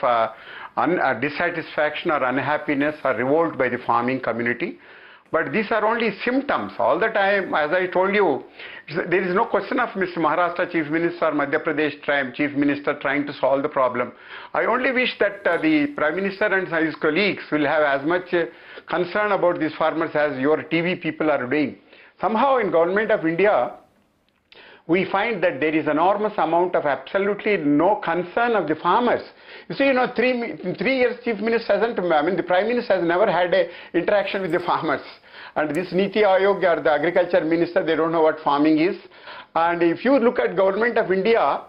dissatisfaction or unhappiness or revolt by the farming community. But these are only symptoms. All the time, as I told you, there is no question of Mr. Maharashtra Chief Minister or Madhya Pradesh Chief Minister trying to solve the problem. I only wish that the Prime Minister and his colleagues will have as much concern about these farmers as your TV people are doing. Somehow in Government of India, we find that there is enormous amount of absolutely no concern of the farmers. You see, in 3 years, Chief Minister hasn't, the Prime Minister has never had an interaction with the farmers. And this Niti Ayog or the Agriculture Minister, they don't know what farming is. And if you look at Government of India,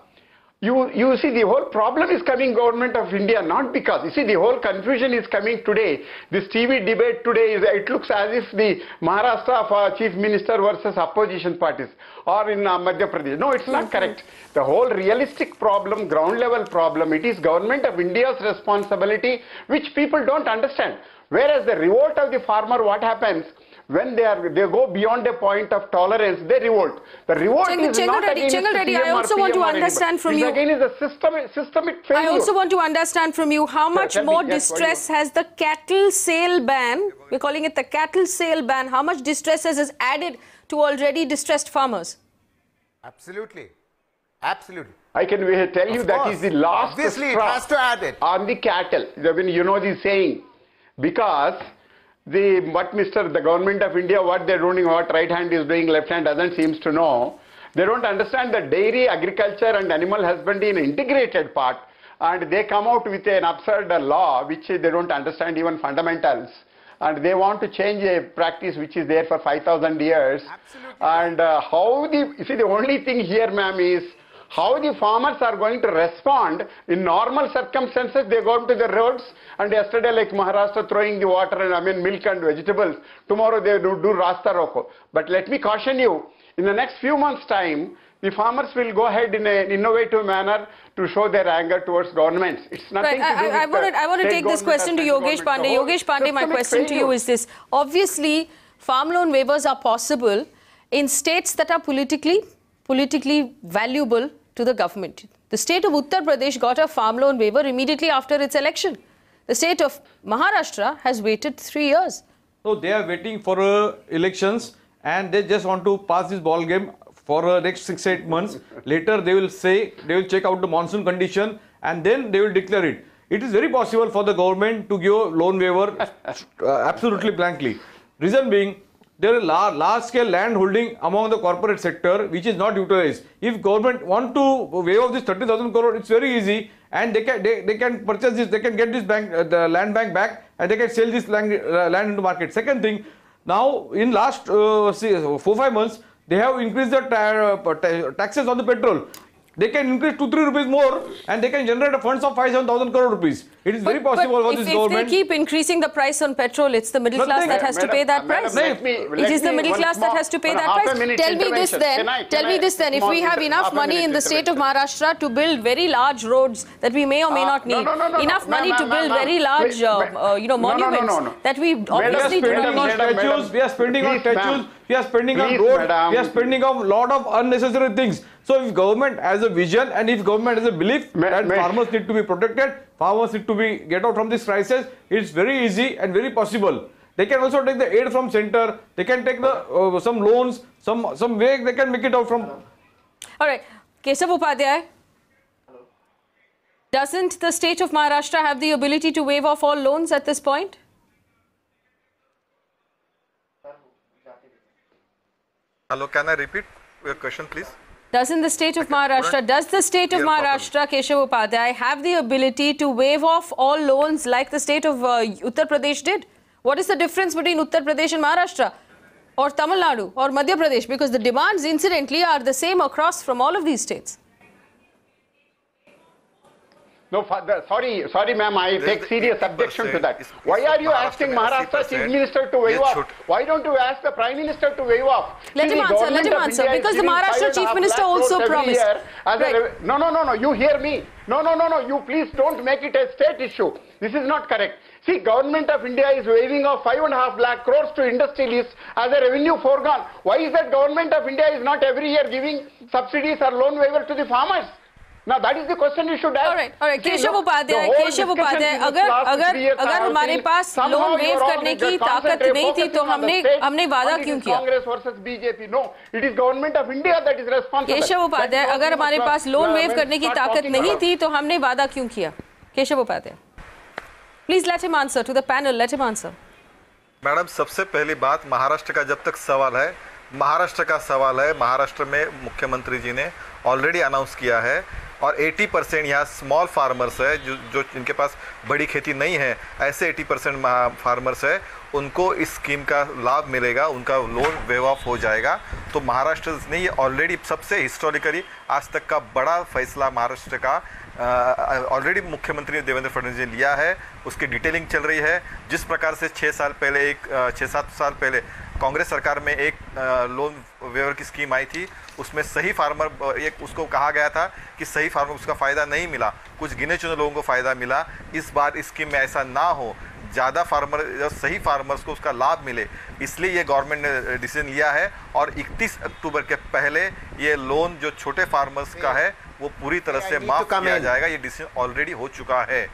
you see the whole problem is coming Government of India, not because, you see, the whole confusion is coming today. This TV debate today, it looks as if the Maharashtra of Chief Minister versus opposition parties, or in Madhya Pradesh. No, it's not correct. The whole realistic problem, ground level problem, it is Government of India's responsibility, which people don't understand. Whereas the revolt of the farmer, what happens? When they go beyond a point of tolerance, they revolt. The revolt is not against Chengal Reddy, I also want to understand from you. Again is a systemic failure. I also want to understand from you how much more distress has the cattle sale ban, we're calling it the cattle sale ban, how much distress has added to already distressed farmers? Absolutely. Absolutely. I can tell you that is the last Obviously, straw it has to add it. on the cattle. I mean, you know the saying, because the government of India, what they're doing, what right hand is doing, left hand doesn't seems to know. They don't understand that dairy, agriculture and animal husbandry in an integrated part, and they come out with an absurd law which they don't understand even fundamentals. And they want to change a practice which is there for 5,000 years. Absolutely. And the only thing here, ma'am, is how the farmers are going to respond in normal circumstances. They go to the roads, and yesterday, like Maharashtra, throwing the water and milk and vegetables. Tomorrow they do Rasta Roko. But let me caution you, in the next few months' time, the farmers will go ahead in an innovative manner to show their anger towards governments. It's nothing to do with I want to take this question to Yogesh Pande. Yogesh Pande, my question to you is this. Obviously, farm loan waivers are possible in states that are politically valuable to the government. The state of Uttar Pradesh got a farm loan waiver immediately after its election. The state of Maharashtra has waited 3 years. So they are waiting for elections, and they just want to pass this ball game for next 6-8 months. Later they will say, they will check out the monsoon condition, and then they will declare it. It is very possible for the government to give loan waiver absolutely blankly. Reason being, there is large scale land holding among the corporate sector which is not utilized. If government want to waive off this 30,000 crore, it's very easy, and they can purchase this, they can get this the land bank back, and they can sell this land into market. Second thing, now in last 4-5 months, they have increased the taxes on the petrol. They can increase 2-3 rupees more, and they can generate funds of 5,000-7,000 crore rupees. It is very possible for this government. If they keep increasing the price on petrol, it's the middle class that has to pay that price. It is the middle class that has to pay that price. Tell me this then. If we have enough money in the state of Maharashtra to build very large roads that we may or may not need, enough money to build very large, monuments that we obviously do not need. We are spending on statues. We are spending on roads. We are spending on a lot of unnecessary things. So if government has a vision, and if government has a belief that farmers need to be protected, farmers need to get out from this crisis, it's very easy and very possible. They can also take the aid from center. They can take the some loans, some way they can make it out from. All right, Keshav Upadhaye. Doesn't the state of Maharashtra have the ability to waive off all loans at this point? Hello, can I repeat your question, please? Doesn't the state of Maharashtra, Keshav Upadhaye, have the ability to waive off all loans like the state of Uttar Pradesh did? What is the difference between Uttar Pradesh and Maharashtra, or Tamil Nadu, or Madhya Pradesh? Because the demands, incidentally, are the same across from all of these states. No, sorry, ma'am, I take serious objection to that. Why are you asking Maharashtra Chief Minister to waive off? Why don't you ask the Prime Minister to waive off? Let him answer, because the Maharashtra Chief Minister also promised. No, you hear me. No, you please don't make it a state issue. This is not correct. See, Government of India is waiving off 5.5 lakh crores to industrialists as a revenue foregone. Why is that Government of India is not every year giving subsidies or loan waiver to the farmers? Now that is the question you should ask. All right. Keshav Upadhyay, अगर हमारे पास loan wave करने की ताकत नहीं थी तो हमने वादा क्यों किया? Congress versus BJP. No, it is Government of India that is responsible. Keshav Upadhyay, अगर हमारे पास लोन वेव करने की ताकत नहीं थी तो हमने वादा क्यों किया? Keshav Upadhyay, please let him answer to the panel. Let him answer. Madam, सबसे पहली बात, महाराष्ट्र का जब तक सवाल है, महाराष्ट्र में मुख्यमंत्री जी ने ऑलरेडी अनाउंस किया है, और 80% यहाँ स्मॉल फार्मर्स है जो जिनके पास बड़ी खेती नहीं है, ऐसे 80% फार्मर्स है, उनको इस स्कीम का लाभ मिलेगा, उनका लोन वेव ऑफ हो जाएगा। तो महाराष्ट्र ने ये ऑलरेडी सबसे हिस्टोरिकली आज तक का बड़ा फैसला महाराष्ट्र का ऑलरेडी मुख्यमंत्री देवेंद्र फडणवीस ने लिया है। उसकी डिटेलिंग चल रही है। जिस प्रकार से 6-7 साल पहले कांग्रेस सरकार में एक लोन वेवर की स्कीम आई थी, उसमें सही फार्मर उसको कहा गया था कि सही फार्मर उसका फ़ायदा नहीं मिला, कुछ गिने चुने लोगों को फ़ायदा मिला। इस बार इस स्कीम में ऐसा ना हो, ज़्यादा फार्मर सही फार्मर्स को उसका लाभ मिले, इसलिए ये गवर्नमेंट ने डिसीजन लिया है। और 31 अक्टूबर के पहले ये लोन जो छोटे फार्मर्स का है वो पूरी तरह से माफ किया जाएगा। ये डिसीजन ऑलरेडी हो चुका है।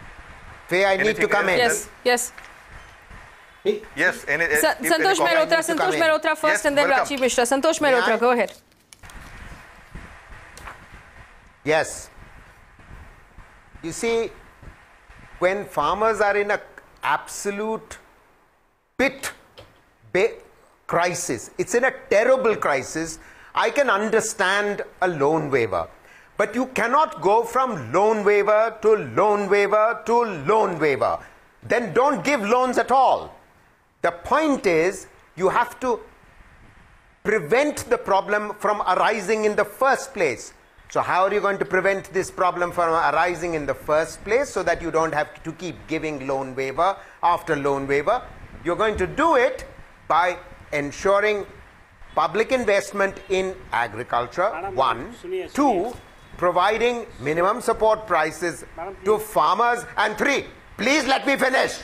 Yes. Santosh Mehrotra first, and then Rajiv Mishra. Santosh Mehrotra, go ahead. Yes. You see, when farmers are in a absolute pit crisis, it's in a terrible crisis, I can understand a loan waiver. But you cannot go from loan waiver to loan waiver to loan waiver. Then don't give loans at all. The point is, you have to prevent the problem from arising in the first place. So how are you going to prevent this problem from arising in the first place so that you don't have to keep giving loan waiver after loan waiver? You're going to do it by ensuring public investment in agriculture, one. Two, providing minimum support prices to farmers. And three, please let me finish.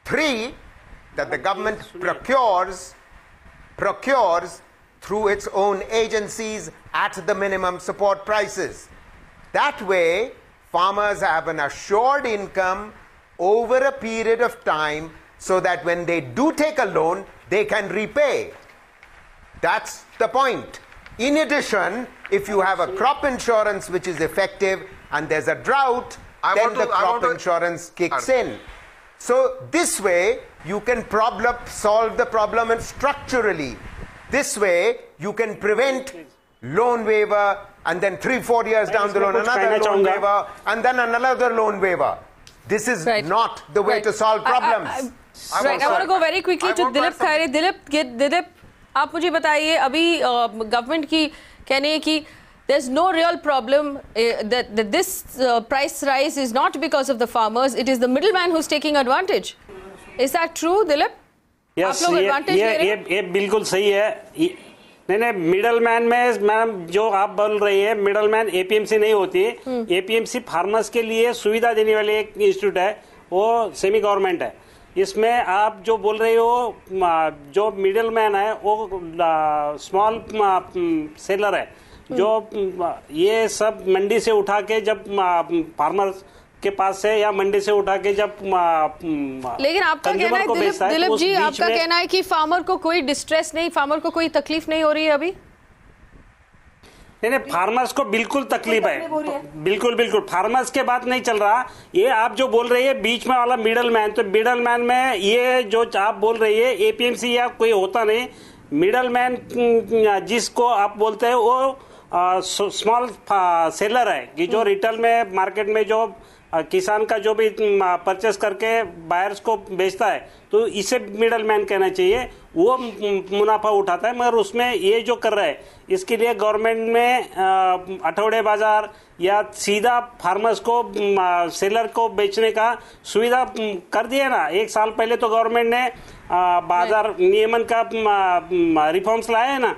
Three, that the government procures through its own agencies at the minimum support prices. That way, farmers have an assured income over a period of time so that when they do take a loan, they can repay. That's the point. In addition, if you have a crop insurance which is effective and there's a drought, then the crop insurance kicks in. So this way, you can solve the problem structurally. This way, you can prevent loan waiver, and then 3-4 years down the road, another loan waiver, and then another loan waiver. This is not the way to solve problems. I want to go very quickly to Dilip Khaire. Dilip, आप मुझे बताइए, अभी government की कहने है कि there's no real problem, that this price rise is not because of the farmers, it is the middleman who's taking advantage. Is that true, Dilip? Yes, ये बिल्कुल सही है. नहीं, मिडलमैन में मैम जो आप बोल रही है, मिडलमैन एपीएमसी नहीं होती. एपीएमसी फार्मर्स के लिए सुविधा देने वाली एक इंस्टीट्यूट है, वो सेमी गवर्नमेंट है. इसमें आप जो बोल रहे हो, जो मिडलमैन है वो स्मॉल सेलर है, जो ये सब मंडी से उठा के जब फार्मर्स के पास से या मंडी से उठा के जब लेकिन आपका कहना है दिलीप जी, आपका कहना है कि फार्मर को कोई डिस्ट्रेस नहीं, फार्मर को कोई तकलीफ नहीं हो रही है अभी? नहीं, फार्मर्स को बिल्कुल तकलीफ है, बिल्कुल फार्मर्स के बात नहीं चल रहा. ये आप जो बोल रही है बीच में वाला मिडलमैन, तो मिडलमैन में ये जो आप बोल रही है एपीएमसी या कोई होता नहीं. मिडलमैन जिसको आप बोलते हैं वो स्मॉल सेलर है कि जो रिटेल में मार्केट में जो किसान का जो भी परचेस करके बायर्स को बेचता है, तो इसे मिडलमैन कहना चाहिए. वो मुनाफा उठाता है, मगर उसमें ये जो कर रहा है, इसके लिए गवर्नमेंट में अठौड़े बाजार या सीधा फार्मर्स को सेलर को बेचने का सुविधा कर दिया ना. 1 साल पहले तो गवर्नमेंट ने बाजार नियमन का रिफॉर्म्स लाया है ना,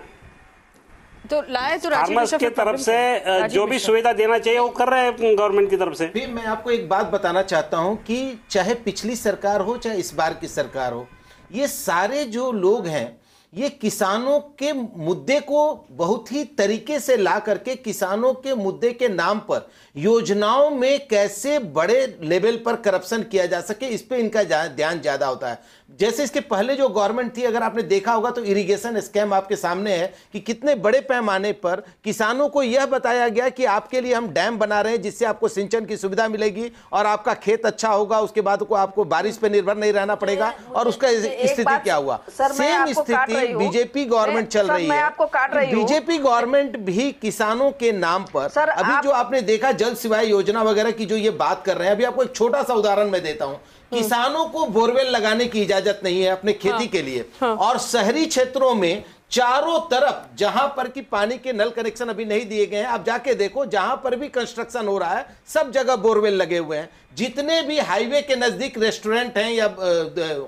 तो लाए तो फार्मर्स की तरफ से जो भी सुविधा देना चाहिए वो कर रहे हैं गवर्नमेंट की तरफ से. भी मैं आपको एक बात बताना चाहता हूं कि चाहे पिछली सरकार हो चाहे इस बार की सरकार हो, ये सारे जो लोग हैं ये किसानों के मुद्दे को बहुत ही तरीके से ला करके किसानों के मुद्दे के नाम पर योजनाओं में कैसे बड़े लेवल पर करप्शन किया जा सके, इस पे इनका ध्यान ज्यादा होता है. जैसे इसके पहले जो गवर्नमेंट थी, अगर आपने देखा होगा तो इरिगेशन स्कैम आपके सामने है कि कितने बड़े पैमाने पर किसानों को यह बताया गया कि आपके लिए हम डैम बना रहे हैं जिससे आपको सिंचन की सुविधा मिलेगी और आपका खेत अच्छा होगा, उसके बाद को आपको बारिश पर निर्भर नहीं रहना पड़ेगा. और उसका स्थिति क्या हुआ? सेम स्थिति बीजेपी गवर्नमेंट चल रही है. बीजेपी गवर्नमेंट भी किसानों के नाम पर अभी जो आपने देखा जल सिवाय योजना वगैरह की जो ये बात कर रहे हैं, अभी आपको एक छोटा सा उदाहरण मैं देता हूं. किसानों को बोरवेल लगाने की इजाजत नहीं है अपने खेती के लिए, और शहरी क्षेत्रों में चारों तरफ जहां पर कि पानी के नल कनेक्शन अभी नहीं दिए गए हैं, आप जाके देखो जहां पर भी कंस्ट्रक्शन हो रहा है सब जगह बोरवेल लगे हुए हैं. जितने भी हाईवे के नजदीक रेस्टोरेंट हैं या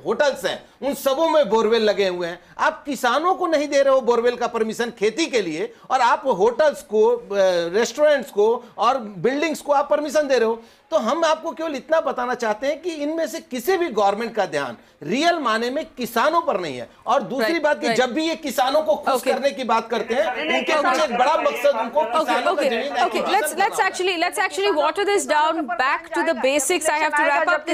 होटल्स हैं उन सबों में बोरवेल लगे हुए हैं. आप किसानों को नहीं दे रहे हो बोरवेल का परमिशन खेती के लिए, और आप होटल्स को, रेस्टोरेंट्स को और बिल्डिंग्स को आप परमिशन दे रहे हो. तो हम आपको केवल इतना बताना चाहते हैं कि इनमें से किसी भी गवर्नमेंट का ध्यान रियल माने में किसानों पर नहीं है. और दूसरी बात कि जब भी ये किसानों को खुश करने की बात करते हैं, उनके पीछे एक बड़ा मकसद उनको किसानों का जमीन. Let's actually water this down back to the basics. I have to wrap up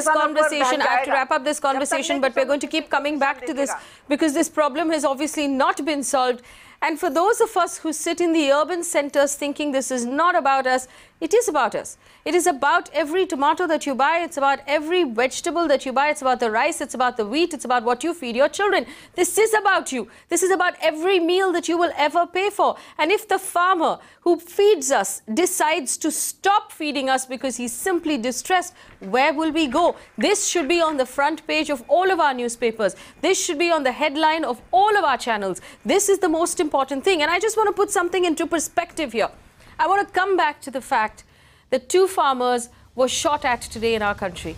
this conversation. But we're going to keep coming back to this because this problem has obviously not been solved. And for those of us who sit in the urban centers thinking this is not about us, it is about us. It is about every tomato that you buy. It's about every vegetable that you buy. It's about the rice. It's about the wheat. It's about what you feed your children. This is about you. This is about every meal that you will ever pay for. And if the farmer who feeds us decides to stop feeding us because he's simply distressed, where will we go? This should be on the front page of all of our newspapers. This should be on the headline of all of our channels. This is the most important thing. And I just want to put something into perspective here. I want to come back to the fact that 2 farmers were shot at today in our country.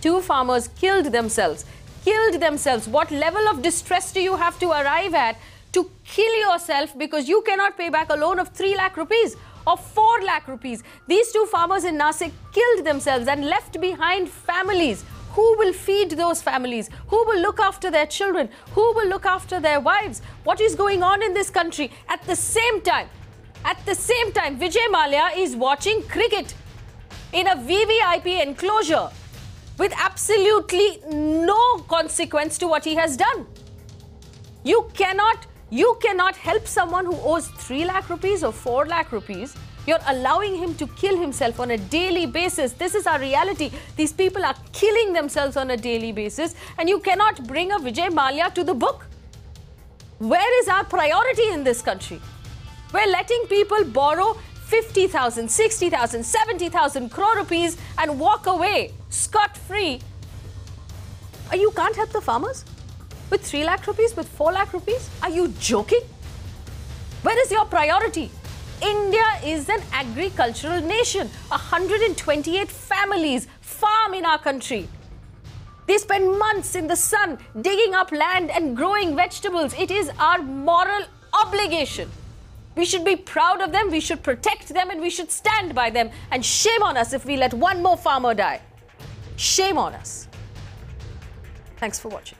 2 farmers killed themselves. What level of distress do you have to arrive at to kill yourself because you cannot pay back a loan of 3 lakh rupees or 4 lakh rupees? These 2 farmers in Nasik killed themselves and left behind families. Who will feed those families? Who will look after their children? Who will look after their wives? What is going on in this country? At the same time, Vijay Mallya is watching cricket in a VVIP enclosure with absolutely no consequence to what he has done. You cannot help someone who owes 3 lakh rupees or 4 lakh rupees. You're allowing him to kill himself on a daily basis. This is our reality. These people are killing themselves on a daily basis, and you cannot bring a Vijay Mallya to the book. Where is our priority in this country? We're letting people borrow 50,000, 60,000, 70,000 crore rupees and walk away scot-free. You can't help the farmers? With 3 lakh rupees, with 4 lakh rupees? Are you joking? Where is your priority? India is an agricultural nation. 128 families farm in our country. They spend months in the sun digging up land and growing vegetables. It is our moral obligation. We should be proud of them, we should protect them, and we should stand by them. And shame on us if we let one more farmer die. Shame on us. Thanks for watching.